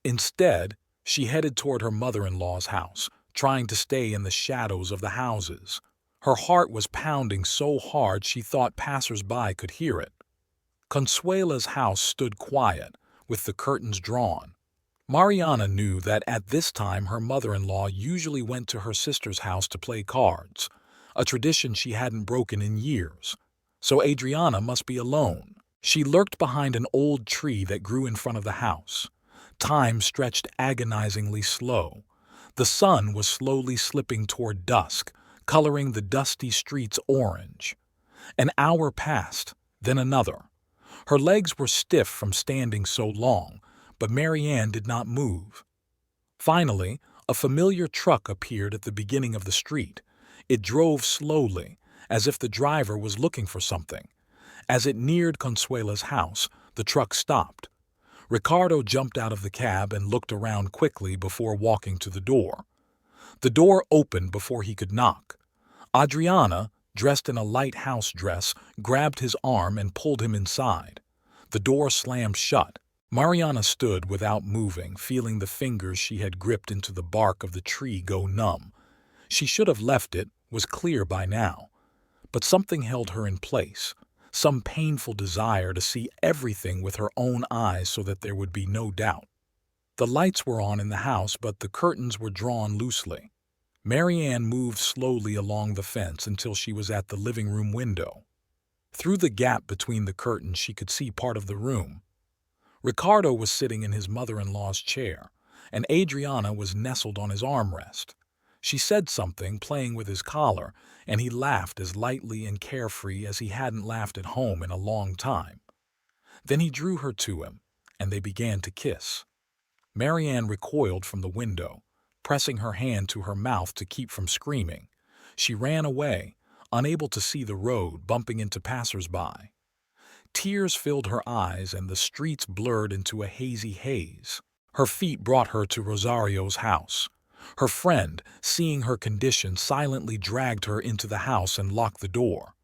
Instead, she headed toward her mother-in-law's house, trying to stay in the shadows of the houses. Her heart was pounding so hard she thought passers-by could hear it. Consuela's house stood quiet, with the curtains drawn. Mariana knew that at this time her mother-in-law usually went to her sister's house to play cards, a tradition she hadn't broken in years. So Adriana must be alone. She lurked behind an old tree that grew in front of the house. Time stretched agonizingly slow. The sun was slowly slipping toward dusk, coloring the dusty streets orange. An hour passed, then another. Her legs were stiff from standing so long, but Marianne did not move. Finally, a familiar truck appeared at the beginning of the street. It drove slowly, as if the driver was looking for something. As it neared Consuela's house, the truck stopped. Ricardo jumped out of the cab and looked around quickly before walking to the door. The door opened before he could knock. Adriana, dressed in a light house dress, grabbed his arm and pulled him inside. The door slammed shut. Mariana stood without moving, feeling the fingers she had gripped into the bark of the tree go numb. She should have left it, was clear by now. But something held her in place, some painful desire to see everything with her own eyes so that there would be no doubt. The lights were on in the house, but the curtains were drawn loosely. Marianne moved slowly along the fence until she was at the living room window. Through the gap between the curtains she could see part of the room. Ricardo was sitting in his mother-in-law's chair, and Adriana was nestled on his armrest. She said something, playing with his collar, and he laughed as lightly and carefree as he hadn't laughed at home in a long time. Then he drew her to him, and they began to kiss. Marianne recoiled from the window, pressing her hand to her mouth to keep from screaming. She ran away, unable to see the road, bumping into passers-by. Tears filled her eyes and the streets blurred into a hazy haze. Her feet brought her to Rosario's house. Her friend, seeing her condition, silently dragged her into the house and locked the door.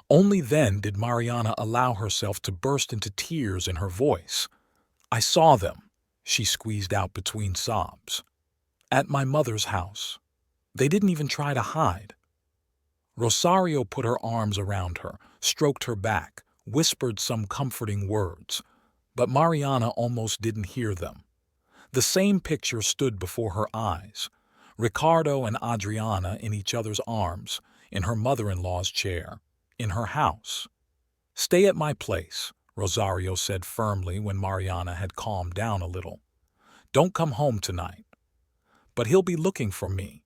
Only then did Mariana allow herself to burst into tears in her voice. "I saw them," she squeezed out between sobs. At my mother's house. They didn't even try to hide. Rosario put her arms around her, stroked her back, whispered some comforting words, but Mariana almost didn't hear them. The same picture stood before her eyes, Ricardo and Adriana in each other's arms, in her mother-in-law's chair, in her house. "Stay at my place," Rosario said firmly when Mariana had calmed down a little. "Don't come home tonight. But he'll be looking for me."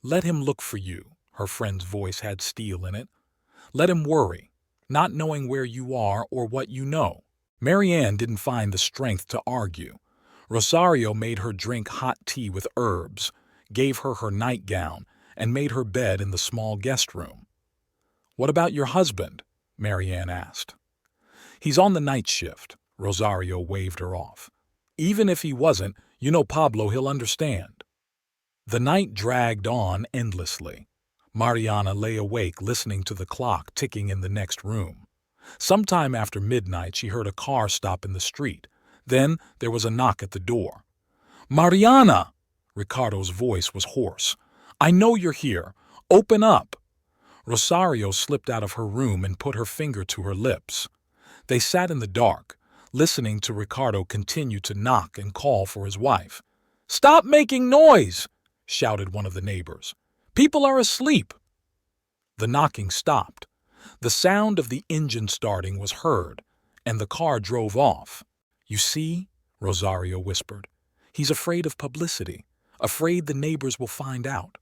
"Let him look for you," her friend's voice had steel in it. "Let him worry, not knowing where you are or what you know." Marianne didn't find the strength to argue. Rosario made her drink hot tea with herbs, gave her her nightgown, and made her bed in the small guest room. "What about your husband?" Marianne asked. "He's on the night shift," Rosario waved her off. "Even if he wasn't, you know Pablo, he'll understand." The night dragged on endlessly. Mariana lay awake listening to the clock ticking in the next room. Sometime after midnight she heard a car stop in the street. Then there was a knock at the door. "Mariana!" Ricardo's voice was hoarse. "I know you're here. Open up!" Rosario slipped out of her room and put her finger to her lips. They sat in the dark, listening to Ricardo continue to knock and call for his wife. "Stop making noise!" shouted one of the neighbors. "People are asleep." The knocking stopped. The sound of the engine starting was heard, and the car drove off. "You see," Rosario whispered, "he's afraid of publicity, afraid the neighbors will find out."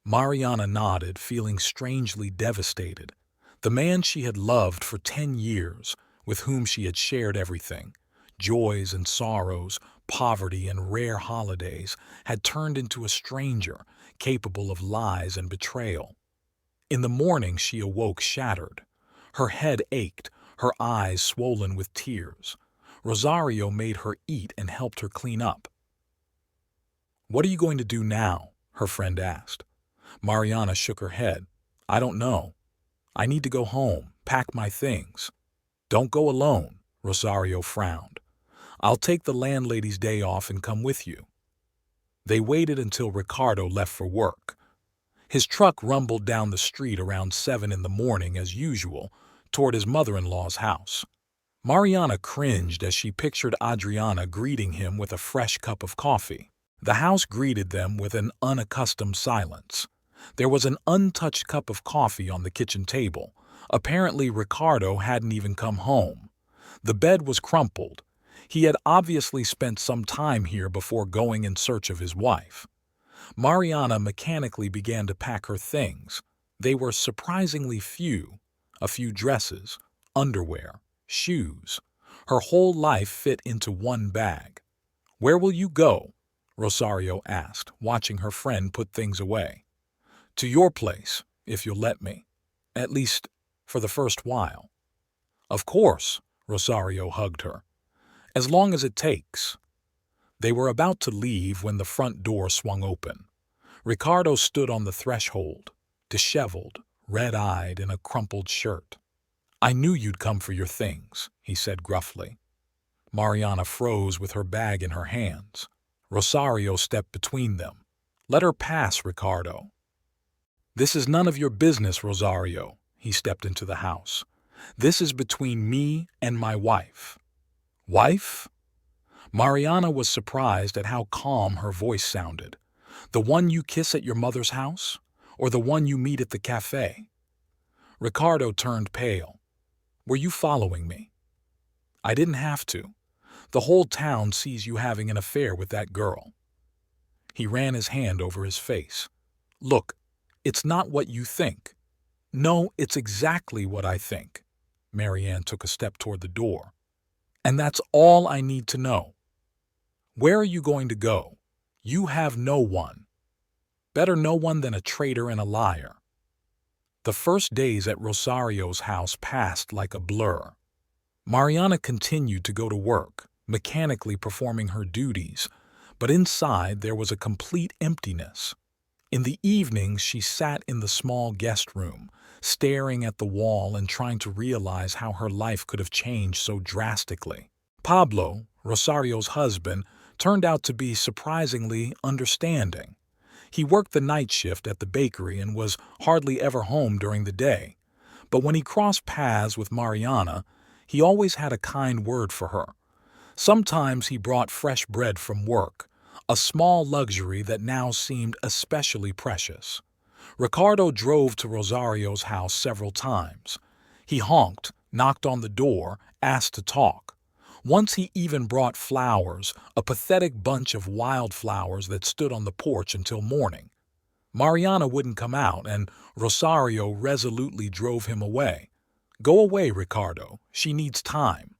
Mariana nodded, feeling strangely devastated. The man she had loved for 10 years, with whom she had shared everything, joys and sorrows, poverty and rare holidays, had turned into a stranger, capable of lies and betrayal. In the morning she awoke shattered. Her head ached, her eyes swollen with tears. Rosario made her eat and helped her clean up. "What are you going to do now?" her friend asked. Mariana shook her head. "I don't know. I need to go home, pack my things." "Don't go alone," Rosario frowned. "I'll take the landlady's day off and come with you." They waited until Ricardo left for work. His truck rumbled down the street around 7 in the morning as usual, toward his mother-in-law's house. Mariana cringed as she pictured Adriana greeting him with a fresh cup of coffee. The house greeted them with an unaccustomed silence. There was an untouched cup of coffee on the kitchen table. Apparently Ricardo hadn't even come home. The bed was crumpled. He had obviously spent some time here before going in search of his wife. Mariana mechanically began to pack her things. They were surprisingly few. A few dresses, underwear, shoes. Her whole life fit into one bag. "Where will you go?" Rosario asked, watching her friend put things away. "To your place, if you'll let me. At least, for the first while." "Of course," Rosario hugged her. "As long as it takes." They were about to leave when the front door swung open. Ricardo stood on the threshold, disheveled, red-eyed, in a crumpled shirt. "I knew you'd come for your things," he said gruffly. Mariana froze with her bag in her hands. Rosario stepped between them. "Let her pass, Ricardo." "This is none of your business, Rosario." He stepped into the house. "This is between me and my wife." "Wife?" Mariana was surprised at how calm her voice sounded. "The one you kiss at your mother's house? Or the one you meet at the cafe?" Ricardo turned pale. "Were you following me?" "I didn't have to. The whole town sees you having an affair with that girl." He ran his hand over his face. "Look, it's not what you think." "No, it's exactly what I think." Marianne took a step toward the door. "And that's all I need to know. Where are you going to go? You have no one. Better no one than a traitor and a liar." The first days at Rosario's house passed like a blur. Mariana continued to go to work, mechanically performing her duties, but inside there was a complete emptiness. In the evenings she sat in the small guest room, staring at the wall and trying to realize how her life could have changed so drastically. Pablo, Rosario's husband, turned out to be surprisingly understanding. He worked the night shift at the bakery and was hardly ever home during the day. But when he crossed paths with Mariana, he always had a kind word for her. Sometimes he brought fresh bread from work, a small luxury that now seemed especially precious. Ricardo drove to Rosario's house several times. He honked, knocked on the door, asked to talk. Once he even brought flowers, a pathetic bunch of wildflowers that stood on the porch until morning. Mariana wouldn't come out, and Rosario resolutely drove him away. "Go away, Ricardo. She needs time."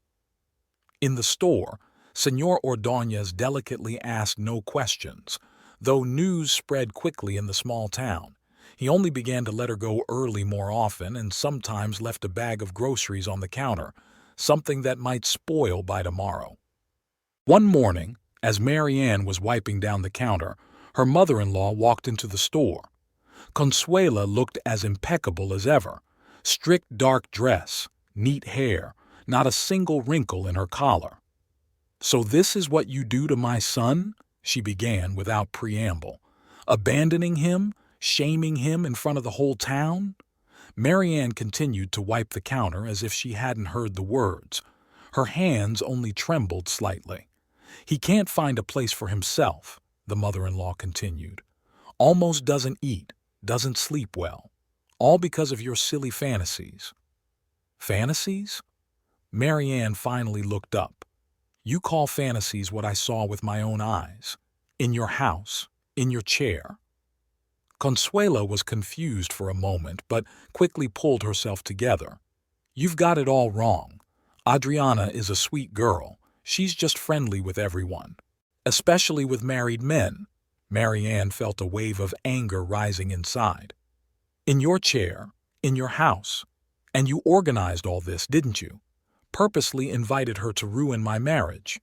In the store, Señor Ordóñez delicately asked no questions. Though news spread quickly in the small town, he only began to let her go early more often and sometimes left a bag of groceries on the counter, something that might spoil by tomorrow. One morning, as Marianne was wiping down the counter, her mother-in-law walked into the store. Consuela looked as impeccable as ever. Strict dark dress, neat hair, not a single wrinkle in her collar. "So this is what you do to my son?" she began without preamble. "Abandoning him, shaming him in front of the whole town?" Marianne continued to wipe the counter as if she hadn't heard the words. Her hands only trembled slightly. "He can't find a place for himself," the mother-in-law continued. "Almost doesn't eat, doesn't sleep well. All because of your silly fantasies." "Fantasies?" Marianne finally looked up. "You call fantasies what I saw with my own eyes. In your house, in your chair." Consuela was confused for a moment, but quickly pulled herself together. "You've got it all wrong. Adriana is a sweet girl. She's just friendly with everyone. Especially with married men." Marianne felt a wave of anger rising inside. "In your chair, in your house. And you organized all this, didn't you? Purposely invited her to ruin my marriage."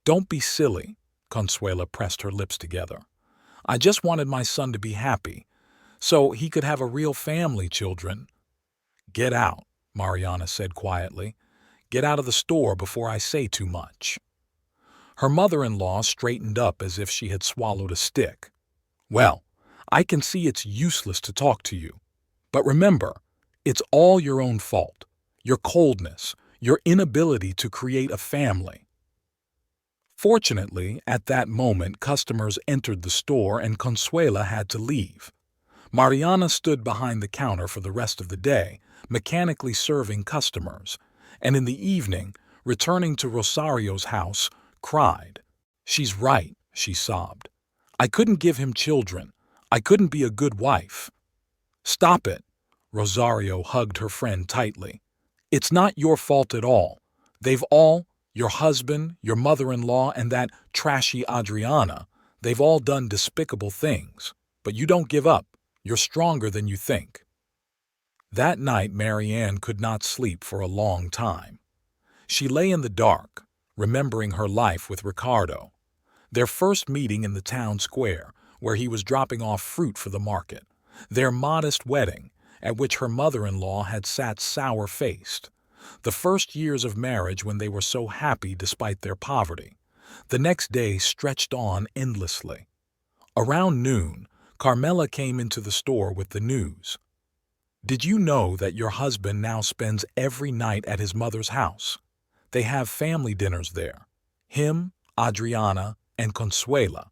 "Don't be silly," Consuela pressed her lips together. "I just wanted my son to be happy, so he could have a real family, children." "Get out," Mariana said quietly. "Get out of the store before I say too much." Her mother-in-law straightened up as if she had swallowed a stick. "Well, I can see it's useless to talk to you. But remember, it's all your own fault. Your coldness, your inability to create a family." Fortunately, at that moment customers entered the store and Consuela had to leave. Mariana stood behind the counter for the rest of the day, mechanically serving customers, and in the evening, returning to Rosario's house, cried. "She's right," she sobbed. "I couldn't give him children. I couldn't be a good wife." "Stop it." Rosario hugged her friend tightly. "It's not your fault at all. They've all, your husband, your mother-in-law, and that trashy Adriana, they've all done despicable things. But you don't give up. You're stronger than you think." That night Marianne could not sleep for a long time. She lay in the dark, remembering her life with Ricardo. Their first meeting in the town square, where he was dropping off fruit for the market. Their modest wedding, at which her mother-in-law had sat sour-faced. The first years of marriage when they were so happy despite their poverty. The next day stretched on endlessly. Around noon, Carmela came into the store with the news. "Did you know that your husband now spends every night at his mother's house? They have family dinners there. Him, Adriana, and Consuela.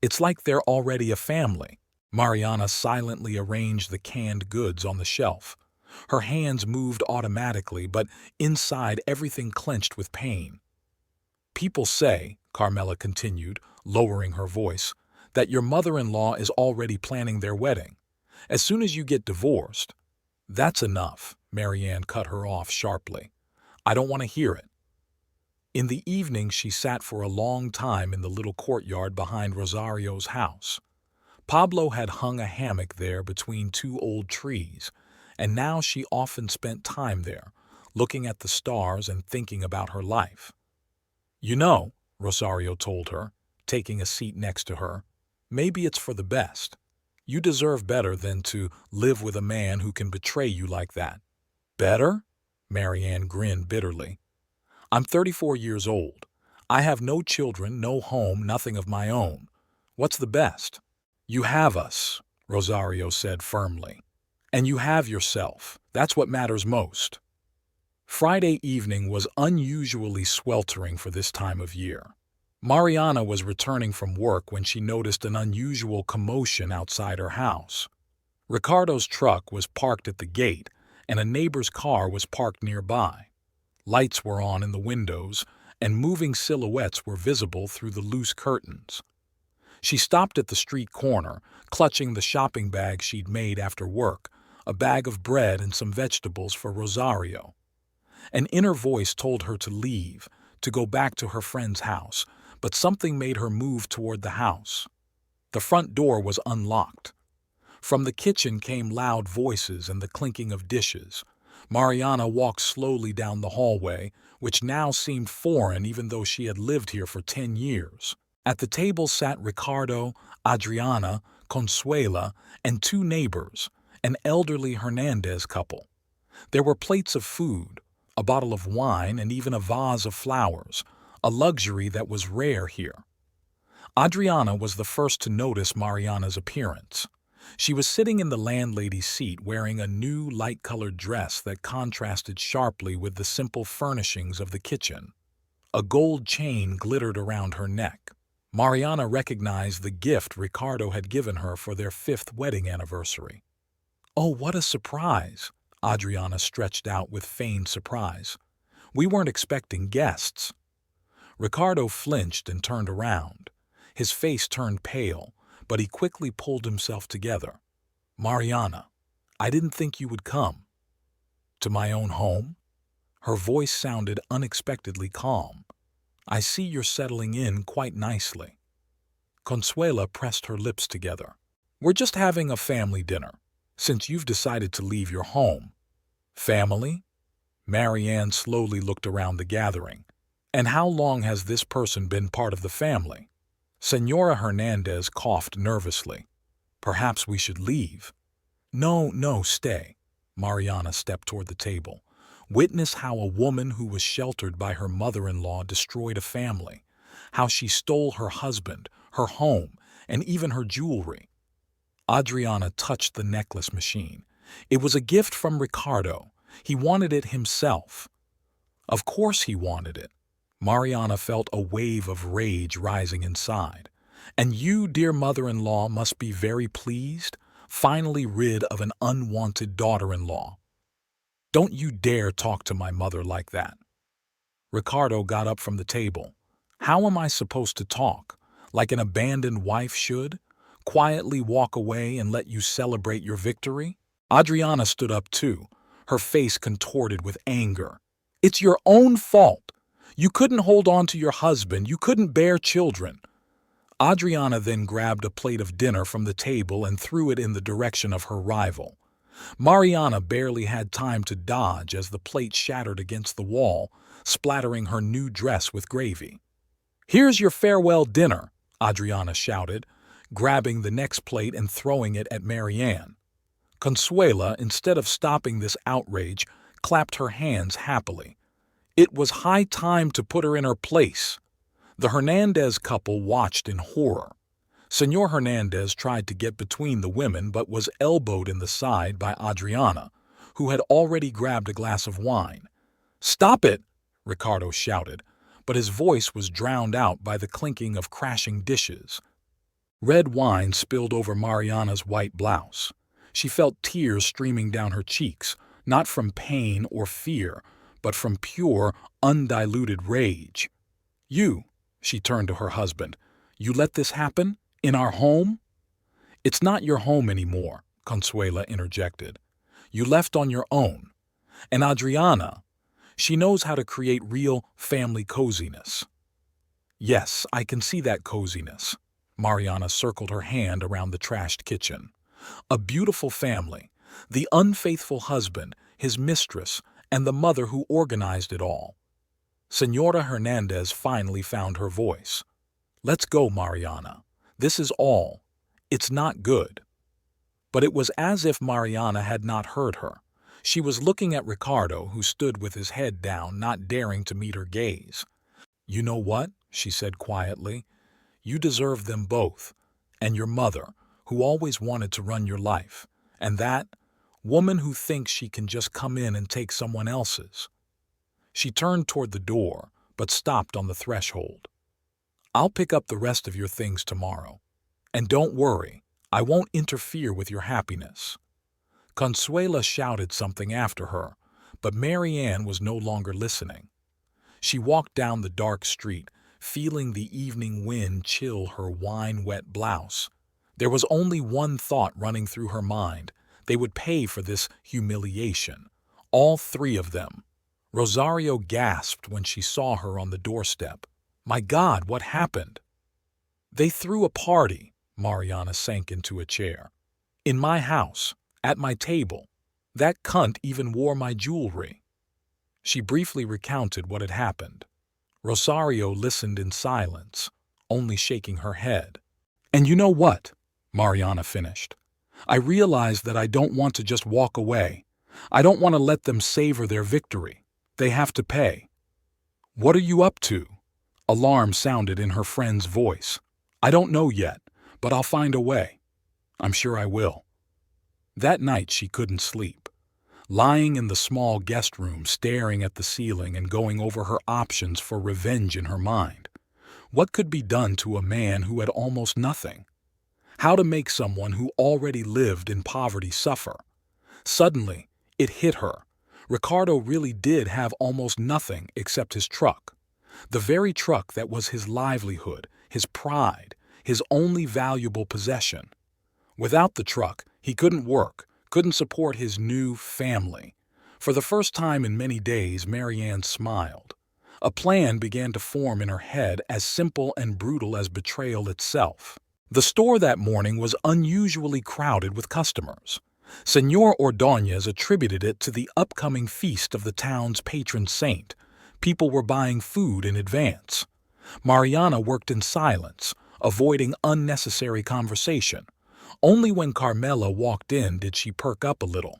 It's like they're already a family." Mariana silently arranged the canned goods on the shelf. Her hands moved automatically, but inside everything clenched with pain. "People say," Carmela continued, lowering her voice, "that your mother-in-law is already planning their wedding. As soon as you get divorced—" "That's enough," Marianne cut her off sharply. "I don't want to hear it." In the evening she sat for a long time in the little courtyard behind Rosario's house. Pablo had hung a hammock there between two old trees, and now she often spent time there, looking at the stars and thinking about her life. "You know," Rosario told her, taking a seat next to her, "maybe it's for the best. You deserve better than to live with a man who can betray you like that." "Better?" Marianne grinned bitterly. "I'm 34 years old. I have no children, no home, nothing of my own. What's the best? You have us, Rosario said firmly. And you have yourself. That's what matters most. Friday evening was unusually sweltering for this time of year. Mariana was returning from work when she noticed an unusual commotion outside her house. Ricardo's truck was parked at the gate, and a neighbor's car was parked nearby. Lights were on in the windows, and moving silhouettes were visible through the loose curtains. She stopped at the street corner, clutching the shopping bag she'd made after work, a bag of bread and some vegetables for Rosario. An inner voice told her to leave, to go back to her friend's house, but something made her move toward the house. The front door was unlocked. From the kitchen came loud voices and the clinking of dishes. Mariana walked slowly down the hallway, which now seemed foreign even though she had lived here for 10 years. At the table sat Ricardo, Adriana, Consuela, and two neighbors, an elderly Hernandez couple. There were plates of food, a bottle of wine, and even a vase of flowers, a luxury that was rare here. Adriana was the first to notice Mariana's appearance. She was sitting in the landlady's seat wearing a new light-colored dress that contrasted sharply with the simple furnishings of the kitchen. A gold chain glittered around her neck. Mariana recognized the gift Ricardo had given her for their 5th wedding anniversary. "Oh, what a surprise!" Adriana stretched out with feigned surprise. "We weren't expecting guests." Ricardo flinched and turned around. His face turned pale, but he quickly pulled himself together. "Mariana, I didn't think you would come." "To my own home?" Her voice sounded unexpectedly calm. "I see you're settling in quite nicely." Consuela pressed her lips together. "We're just having a family dinner, since you've decided to leave your home." "Family?" Marianne slowly looked around the gathering. "And how long has this person been part of the family?" Senora Hernandez coughed nervously. "Perhaps we should leave." No, stay." Mariana stepped toward the table. "Witness how a woman who was sheltered by her mother-in-law destroyed a family, how she stole her husband, her home, and even her jewelry." Adriana touched the necklace machine. "It was a gift from Ricardo. He wanted it himself." "Of course he wanted it." Mariana felt a wave of rage rising inside. "And you, dear mother-in-law, must be very pleased, finally rid of an unwanted daughter-in-law." "Don't you dare talk to my mother like that." Ricardo got up from the table. "How am I supposed to talk? Like an abandoned wife should? Quietly walk away and let you celebrate your victory?" Adriana stood up too, her face contorted with anger. "It's your own fault. You couldn't hold on to your husband. You couldn't bear children." Adriana then grabbed a plate of dinner from the table and threw it in the direction of her rival. Mariana barely had time to dodge as the plate shattered against the wall, splattering her new dress with gravy. "Here's your farewell dinner," Adriana shouted, grabbing the next plate and throwing it at Marianne. Consuela, instead of stopping this outrage, clapped her hands happily. It was high time to put her in her place. The Hernandez couple watched in horror. Senor Hernandez tried to get between the women but was elbowed in the side by Adriana, who had already grabbed a glass of wine. "Stop it!" Ricardo shouted, but his voice was drowned out by the clinking of crashing dishes. Red wine spilled over Mariana's white blouse. She felt tears streaming down her cheeks, not from pain or fear, but from pure, undiluted rage. "You," she turned to her husband, "you let this happen? In our home?" "It's not your home anymore," Consuela interjected. "You left on your own. And Adriana, she knows how to create real family coziness." "Yes, I can see that coziness." Mariana circled her hand around the trashed kitchen. "A beautiful family, the unfaithful husband, his mistress, and the mother who organized it all." Senora Hernandez finally found her voice. "Let's go, Mariana. This is all. It's not good." But it was as if Mariana had not heard her. She was looking at Ricardo, who stood with his head down, not daring to meet her gaze. "You know what?" she said quietly. "You deserve them both. And your mother, who always wanted to run your life. And that woman who thinks she can just come in and take someone else's." She turned toward the door, but stopped on the threshold. "I'll pick up the rest of your things tomorrow. And don't worry, I won't interfere with your happiness." Consuela shouted something after her, but Mary Ann was no longer listening. She walked down the dark street, feeling the evening wind chill her wine-wet blouse. There was only one thought running through her mind. They would pay for this humiliation. All three of them. Rosario gasped when she saw her on the doorstep. "My God, what happened?" "They threw a party." Mariana sank into a chair. "In my house, at my table. That cunt even wore my jewelry." She briefly recounted what had happened. Rosario listened in silence, only shaking her head. "And you know what?" Mariana finished. "I realize that I don't want to just walk away. I don't want to let them savor their victory. They have to pay." "What are you up to?" Alarm sounded in her friend's voice. "I don't know yet, but I'll find a way. I'm sure I will." That night she couldn't sleep. Lying in the small guest room, staring at the ceiling and going over her options for revenge in her mind. What could be done to a man who had almost nothing? How to make someone who already lived in poverty suffer? Suddenly, it hit her. Ricardo really did have almost nothing except his truck. The very truck that was his livelihood, his pride, his only valuable possession. Without the truck, he couldn't work, couldn't support his new family. For the first time in many days, Mary Ann smiled. A plan began to form in her head as simple and brutal as betrayal itself. The store that morning was unusually crowded with customers. Señor Ordóñez attributed it to the upcoming feast of the town's patron saint. People were buying food in advance. Mariana worked in silence, avoiding unnecessary conversation. Only when Carmela walked in did she perk up a little.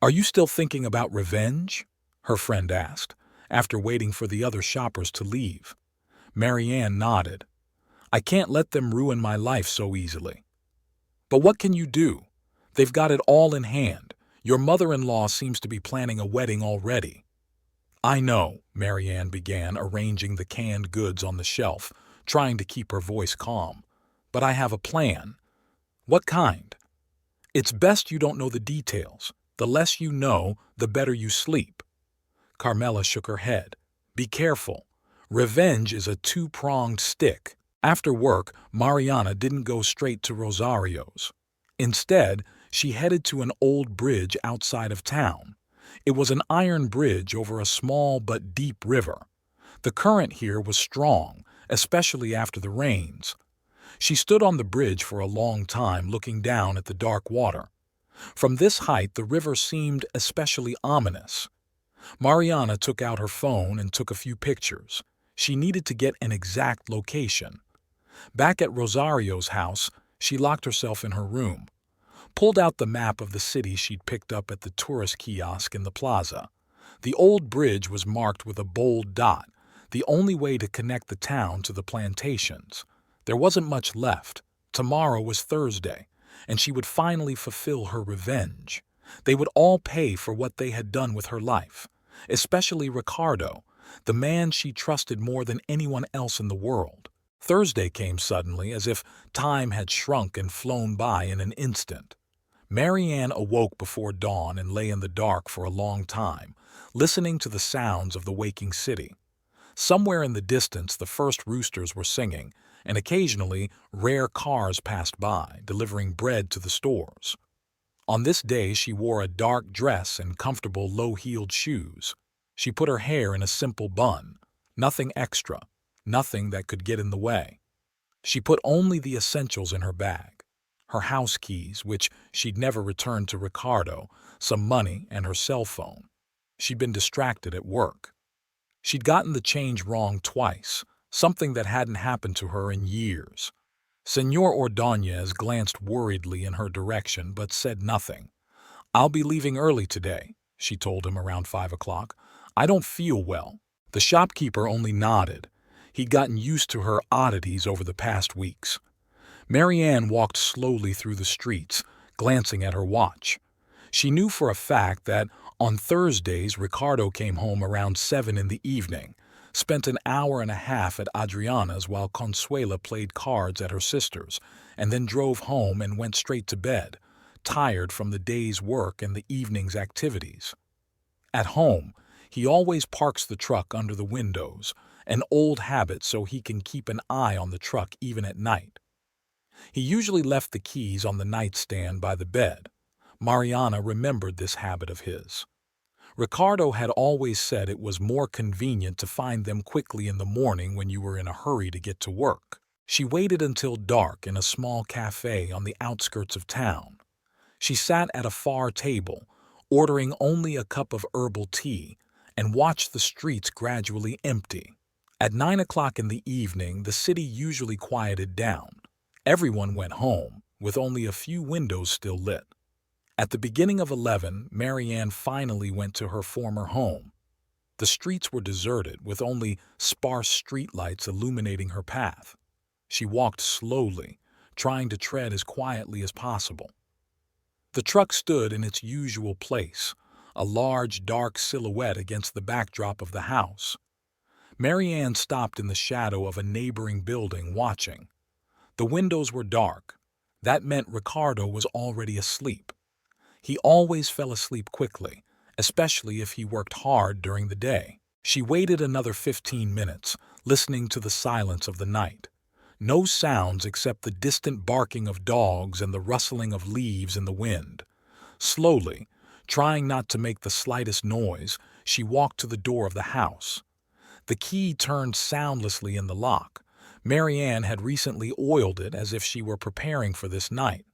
"Are you still thinking about revenge?" her friend asked, after waiting for the other shoppers to leave. Mary Ann nodded. "I can't let them ruin my life so easily." "But what can you do? They've got it all in hand. Your mother-in-law seems to be planning a wedding already." "I know," Mary Ann began, arranging the canned goods on the shelf, trying to keep her voice calm. "But I have a plan." "What kind?" "It's best you don't know the details. The less you know, the better you sleep." Carmela shook her head. "Be careful. Revenge is a two-pronged stick." After work, Mariana didn't go straight to Rosario's. Instead, she headed to an old bridge outside of town. It was an iron bridge over a small but deep river. The current here was strong, especially after the rains. She stood on the bridge for a long time, looking down at the dark water. From this height, the river seemed especially ominous. Mariana took out her phone and took a few pictures. She needed to get an exact location. Back at Rosario's house, she locked herself in her room, pulled out the map of the city she'd picked up at the tourist kiosk in the plaza. The old bridge was marked with a bold dot, the only way to connect the town to the plantations. There wasn't much left. Tomorrow was Thursday, and she would finally fulfill her revenge. They would all pay for what they had done with her life, especially Ricardo, the man she trusted more than anyone else in the world. Thursday came suddenly, as if time had shrunk and flown by in an instant. Mary Ann awoke before dawn and lay in the dark for a long time, listening to the sounds of the waking city. Somewhere in the distance, the first roosters were singing, and occasionally rare cars passed by, delivering bread to the stores. On this day, she wore a dark dress and comfortable low-heeled shoes. She put her hair in a simple bun, nothing extra, nothing that could get in the way. She put only the essentials in her bag: her house keys, which she'd never returned to Ricardo, some money, and her cell phone. She'd been distracted at work. She'd gotten the change wrong twice, something that hadn't happened to her in years. Señor Ordóñez glanced worriedly in her direction but said nothing. "I'll be leaving early today," she told him around 5 o'clock. "I don't feel well." The shopkeeper only nodded. He'd gotten used to her oddities over the past weeks. Marianne walked slowly through the streets, glancing at her watch. She knew for a fact that on Thursdays Ricardo came home around 7 in the evening, spent an hour and a half at Adriana's while Consuela played cards at her sister's, and then drove home and went straight to bed, tired from the day's work and the evening's activities. At home, he always parks the truck under the windows, an old habit so he can keep an eye on the truck even at night. He usually left the keys on the nightstand by the bed. Mariana remembered this habit of his. Ricardo had always said it was more convenient to find them quickly in the morning when you were in a hurry to get to work. She waited until dark in a small cafe on the outskirts of town. She sat at a far table, ordering only a cup of herbal tea, and watched the streets gradually empty. At 9 o'clock in the evening, the city usually quieted down. Everyone went home, with only a few windows still lit. At the beginning of 11, Marianne finally went to her former home. The streets were deserted, with only sparse streetlights illuminating her path. She walked slowly, trying to tread as quietly as possible. The truck stood in its usual place, a large, dark silhouette against the backdrop of the house. Marianne stopped in the shadow of a neighboring building, watching. The windows were dark. That meant Ricardo was already asleep. He always fell asleep quickly, especially if he worked hard during the day. She waited another 15 minutes, listening to the silence of the night. No sounds except the distant barking of dogs and the rustling of leaves in the wind. Slowly, trying not to make the slightest noise, she walked to the door of the house. The key turned soundlessly in the lock. Marianne had recently oiled it as if she were preparing for this night.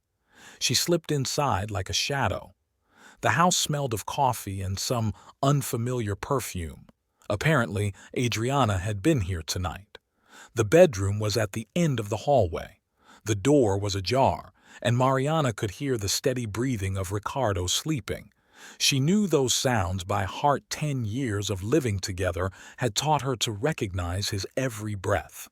She slipped inside like a shadow. The house smelled of coffee and some unfamiliar perfume. Apparently, Adriana had been here tonight. The bedroom was at the end of the hallway. The door was ajar, and Mariana could hear the steady breathing of Ricardo sleeping. She knew those sounds by heart. 10 years of living together had taught her to recognize his every breath.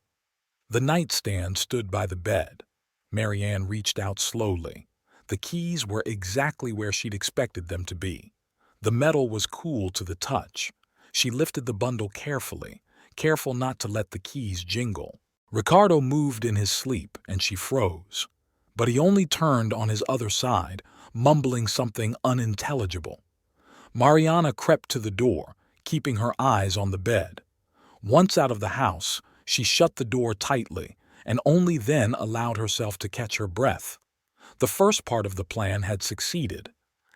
The nightstand stood by the bed. Marianne reached out slowly. The keys were exactly where she'd expected them to be. The metal was cool to the touch. She lifted the bundle carefully, careful not to let the keys jingle. Ricardo moved in his sleep, and she froze. But he only turned on his other side, mumbling something unintelligible. Mariana crept to the door, keeping her eyes on the bed. Once out of the house, she shut the door tightly, and only then allowed herself to catch her breath. The first part of the plan had succeeded.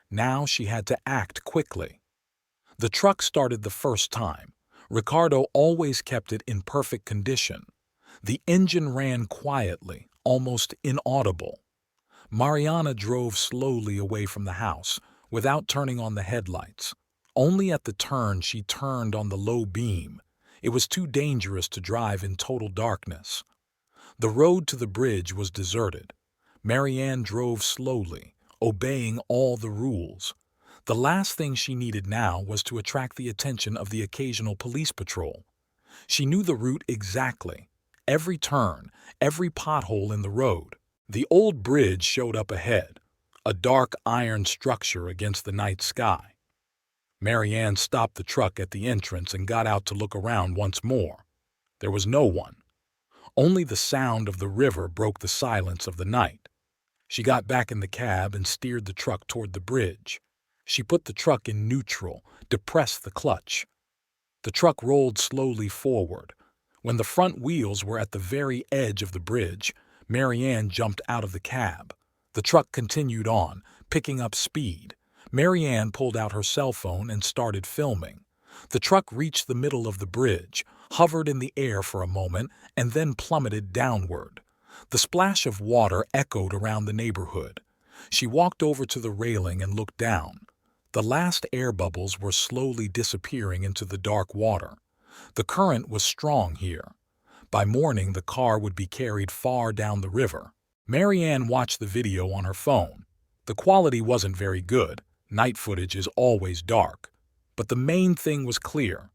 Now she had to act quickly. The truck started the first time. Ricardo always kept it in perfect condition. The engine ran quietly, almost inaudible. Mariana drove slowly away from the house, without turning on the headlights. Only at the turn she turned on the low beam. It was too dangerous to drive in total darkness. The road to the bridge was deserted. Marianne drove slowly, obeying all the rules. The last thing she needed now was to attract the attention of the occasional police patrol. She knew the route exactly, every turn, every pothole in the road. The old bridge showed up ahead, a dark iron structure against the night sky. Marianne stopped the truck at the entrance and got out to look around once more. There was no one. Only the sound of the river broke the silence of the night. She got back in the cab and steered the truck toward the bridge. She put the truck in neutral, depressed the clutch. The truck rolled slowly forward. When the front wheels were at the very edge of the bridge, Marianne jumped out of the cab. The truck continued on, picking up speed. Marianne pulled out her cell phone and started filming. The truck reached the middle of the bridge, hovered in the air for a moment, and then plummeted downward. The splash of water echoed around the neighborhood. She walked over to the railing and looked down. The last air bubbles were slowly disappearing into the dark water. The current was strong here. By morning, the car would be carried far down the river. Marianne watched the video on her phone. The quality wasn't very good. Night footage is always dark. But the main thing was clear.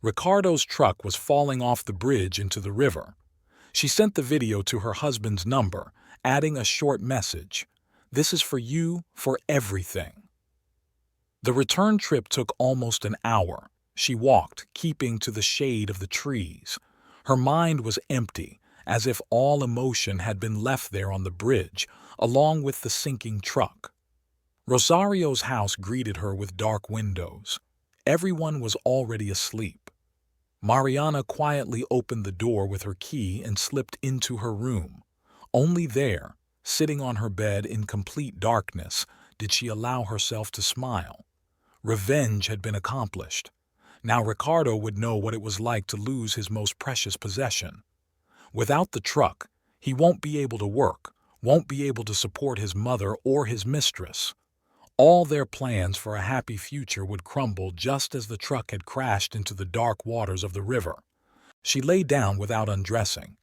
Ricardo's truck was falling off the bridge into the river. She sent the video to her husband's number, adding a short message. "This is for you, for everything." The return trip took almost an hour. She walked, keeping to the shade of the trees. Her mind was empty, as if all emotion had been left there on the bridge, along with the sinking truck. Rosario's house greeted her with dark windows. Everyone was already asleep. Mariana quietly opened the door with her key and slipped into her room. Only there, sitting on her bed in complete darkness, did she allow herself to smile. Revenge had been accomplished. Now Ricardo would know what it was like to lose his most precious possession. Without the truck, he won't be able to work, won't be able to support his mother or his mistress. All their plans for a happy future would crumble just as the truck had crashed into the dark waters of the river. She lay down without undressing.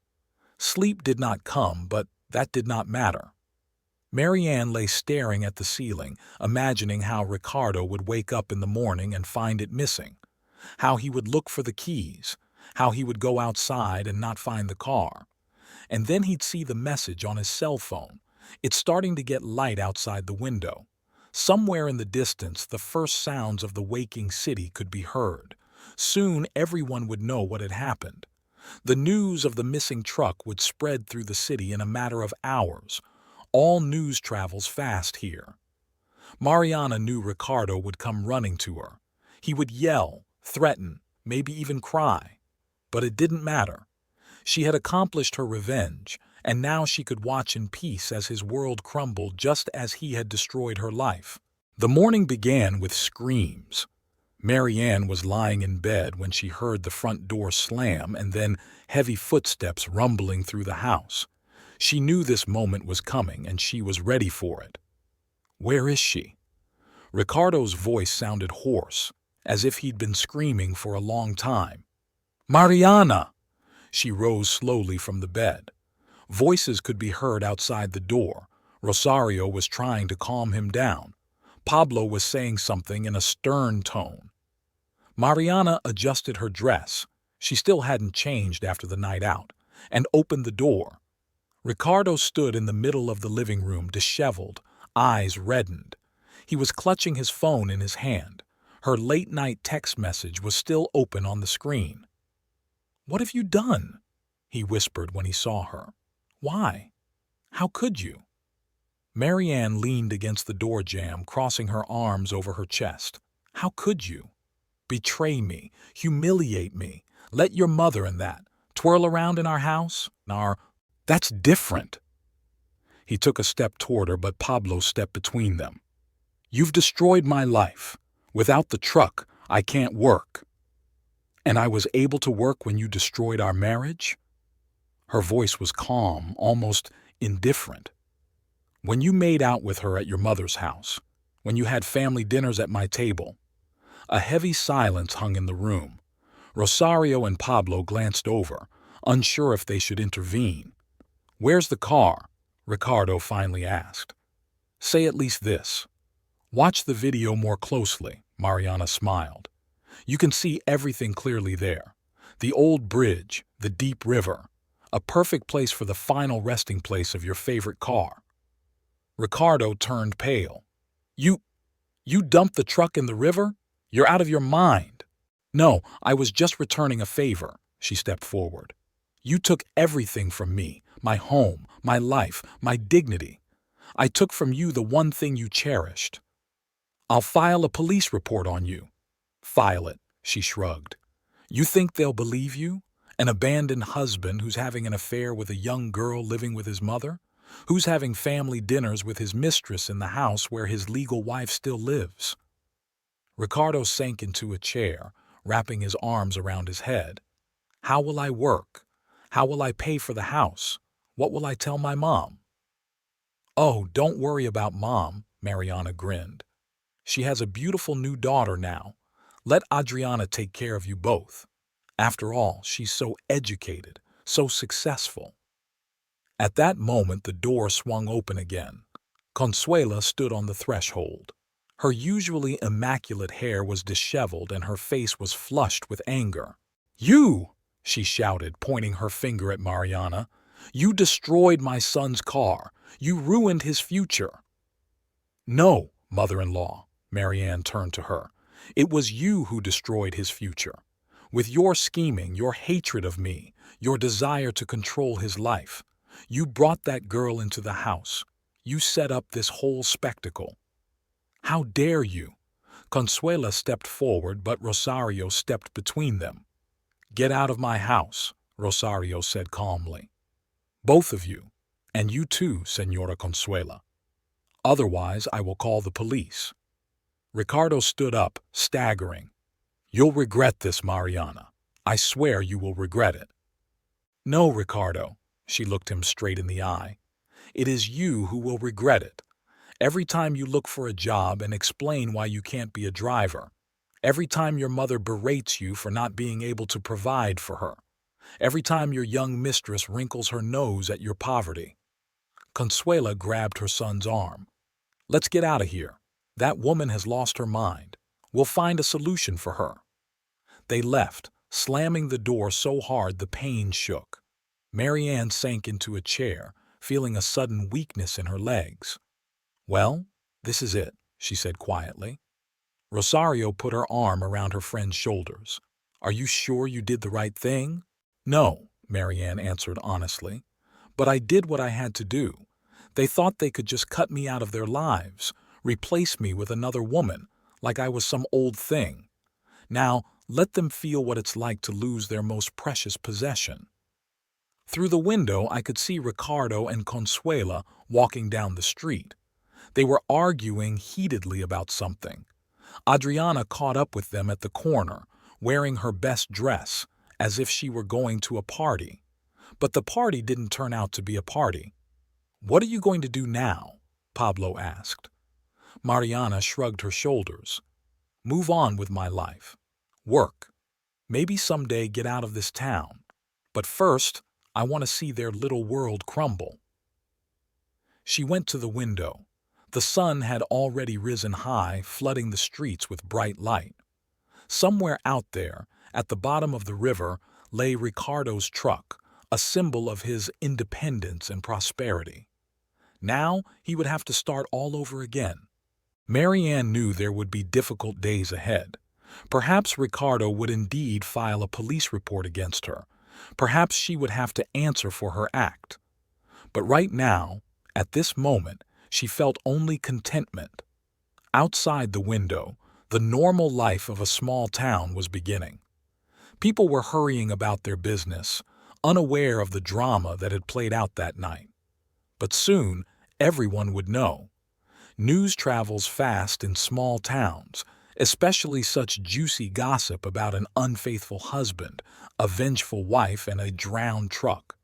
Sleep did not come, but that did not matter. Marianne lay staring at the ceiling, imagining how Ricardo would wake up in the morning and find it missing, how he would look for the keys, how he would go outside and not find the car. And then he'd see the message on his cell phone. It's starting to get light outside the window. Somewhere in the distance, the first sounds of the waking city could be heard. Soon everyone would know what had happened. The news of the missing truck would spread through the city in a matter of hours. All news travels fast here. Mariana knew Ricardo would come running to her. He would yell, threaten, maybe even cry. But it didn't matter. She had accomplished her revenge, and now she could watch in peace as his world crumbled just as he had destroyed her life. The morning began with screams. Marianne was lying in bed when she heard the front door slam and then heavy footsteps rumbling through the house. She knew this moment was coming, and she was ready for it. "Where is she?" Ricardo's voice sounded hoarse, as if he'd been screaming for a long time. "Mariana!" She rose slowly from the bed. Voices could be heard outside the door. Rosario was trying to calm him down. Pablo was saying something in a stern tone. Mariana adjusted her dress. She still hadn't changed after the night out, and opened the door. Ricardo stood in the middle of the living room, disheveled, eyes reddened. He was clutching his phone in his hand. Her late-night text message was still open on the screen. "What have you done?" he whispered when he saw her. "Why? How could you?" Marianne leaned against the door jamb, crossing her arms over her chest. "How could you? Betray me, humiliate me, let your mother and that twirl around in our house? That's different." He took a step toward her, but Pablo stepped between them. "You've destroyed my life. Without the truck, I can't work. And I was able to work when you destroyed our marriage?" Her voice was calm, almost indifferent. "When you made out with her at your mother's house, when you had family dinners at my table." A heavy silence hung in the room. Rosario and Pablo glanced over, unsure if they should intervene. "Where's the car?" Ricardo finally asked. "Say at least this. Watch the video more closely," Mariana smiled. "You can see everything clearly there. The old bridge, the deep river, a perfect place for the final resting place of your favorite car." Ricardo turned pale. You dumped the truck in the river? You're out of your mind." "No, I was just returning a favor," she stepped forward. "You took everything from me, my home, my life, my dignity. I took from you the one thing you cherished. I'll file a police report on you." "File it," she shrugged. "You think they'll believe you? An abandoned husband who's having an affair with a young girl living with his mother? Who's having family dinners with his mistress in the house where his legal wife still lives?" Ricardo sank into a chair, wrapping his arms around his head. "How will I work? How will I pay for the house? What will I tell my mom?" "Oh, don't worry about Mom," Mariana grinned. "She has a beautiful new daughter now. Let Adriana take care of you both. After all, she's so educated, so successful." At that moment, the door swung open again. Consuela stood on the threshold. Her usually immaculate hair was disheveled and her face was flushed with anger. "You!" she shouted, pointing her finger at Mariana. "You destroyed my son's car. You ruined his future." "No, mother-in-law," Marianne turned to her. "It was you who destroyed his future. With your scheming, your hatred of me, your desire to control his life. You brought that girl into the house. You set up this whole spectacle. How dare you?" Consuela stepped forward, but Rosario stepped between them. "Get out of my house," Rosario said calmly. "Both of you, and you too, Señora Consuela. Otherwise, I will call the police." Ricardo stood up, staggering. "You'll regret this, Mariana. I swear you will regret it." "No, Ricardo," she looked him straight in the eye. "It is you who will regret it. Every time you look for a job and explain why you can't be a driver. Every time your mother berates you for not being able to provide for her. Every time your young mistress wrinkles her nose at your poverty." Consuela grabbed her son's arm. "Let's get out of here. That woman has lost her mind. We'll find a solution for her." They left, slamming the door so hard the panes shook. Marianne sank into a chair, feeling a sudden weakness in her legs. "Well, this is it," she said quietly. Rosario put her arm around her friend's shoulders. "Are you sure you did the right thing?" "No," Marianne answered honestly. "But I did what I had to do. They thought they could just cut me out of their lives, replace me with another woman, like I was some old thing. Now, let them feel what it's like to lose their most precious possession." Through the window, I could see Ricardo and Consuela walking down the street. They were arguing heatedly about something. Adriana caught up with them at the corner, wearing her best dress, as if she were going to a party. But the party didn't turn out to be a party. "What are you going to do now?" Pablo asked. Mariana shrugged her shoulders. "Move on with my life. Work. Maybe someday get out of this town. But first, I want to see their little world crumble." She went to the window. The sun had already risen high, flooding the streets with bright light. Somewhere out there, at the bottom of the river, lay Ricardo's truck, a symbol of his independence and prosperity. Now he would have to start all over again. Marianne knew there would be difficult days ahead. Perhaps Ricardo would indeed file a police report against her. Perhaps she would have to answer for her act. But right now, at this moment, she felt only contentment. Outside the window, the normal life of a small town was beginning. People were hurrying about their business, unaware of the drama that had played out that night. But soon, everyone would know. News travels fast in small towns, especially such juicy gossip about an unfaithful husband, a vengeful wife, and a drowned truck.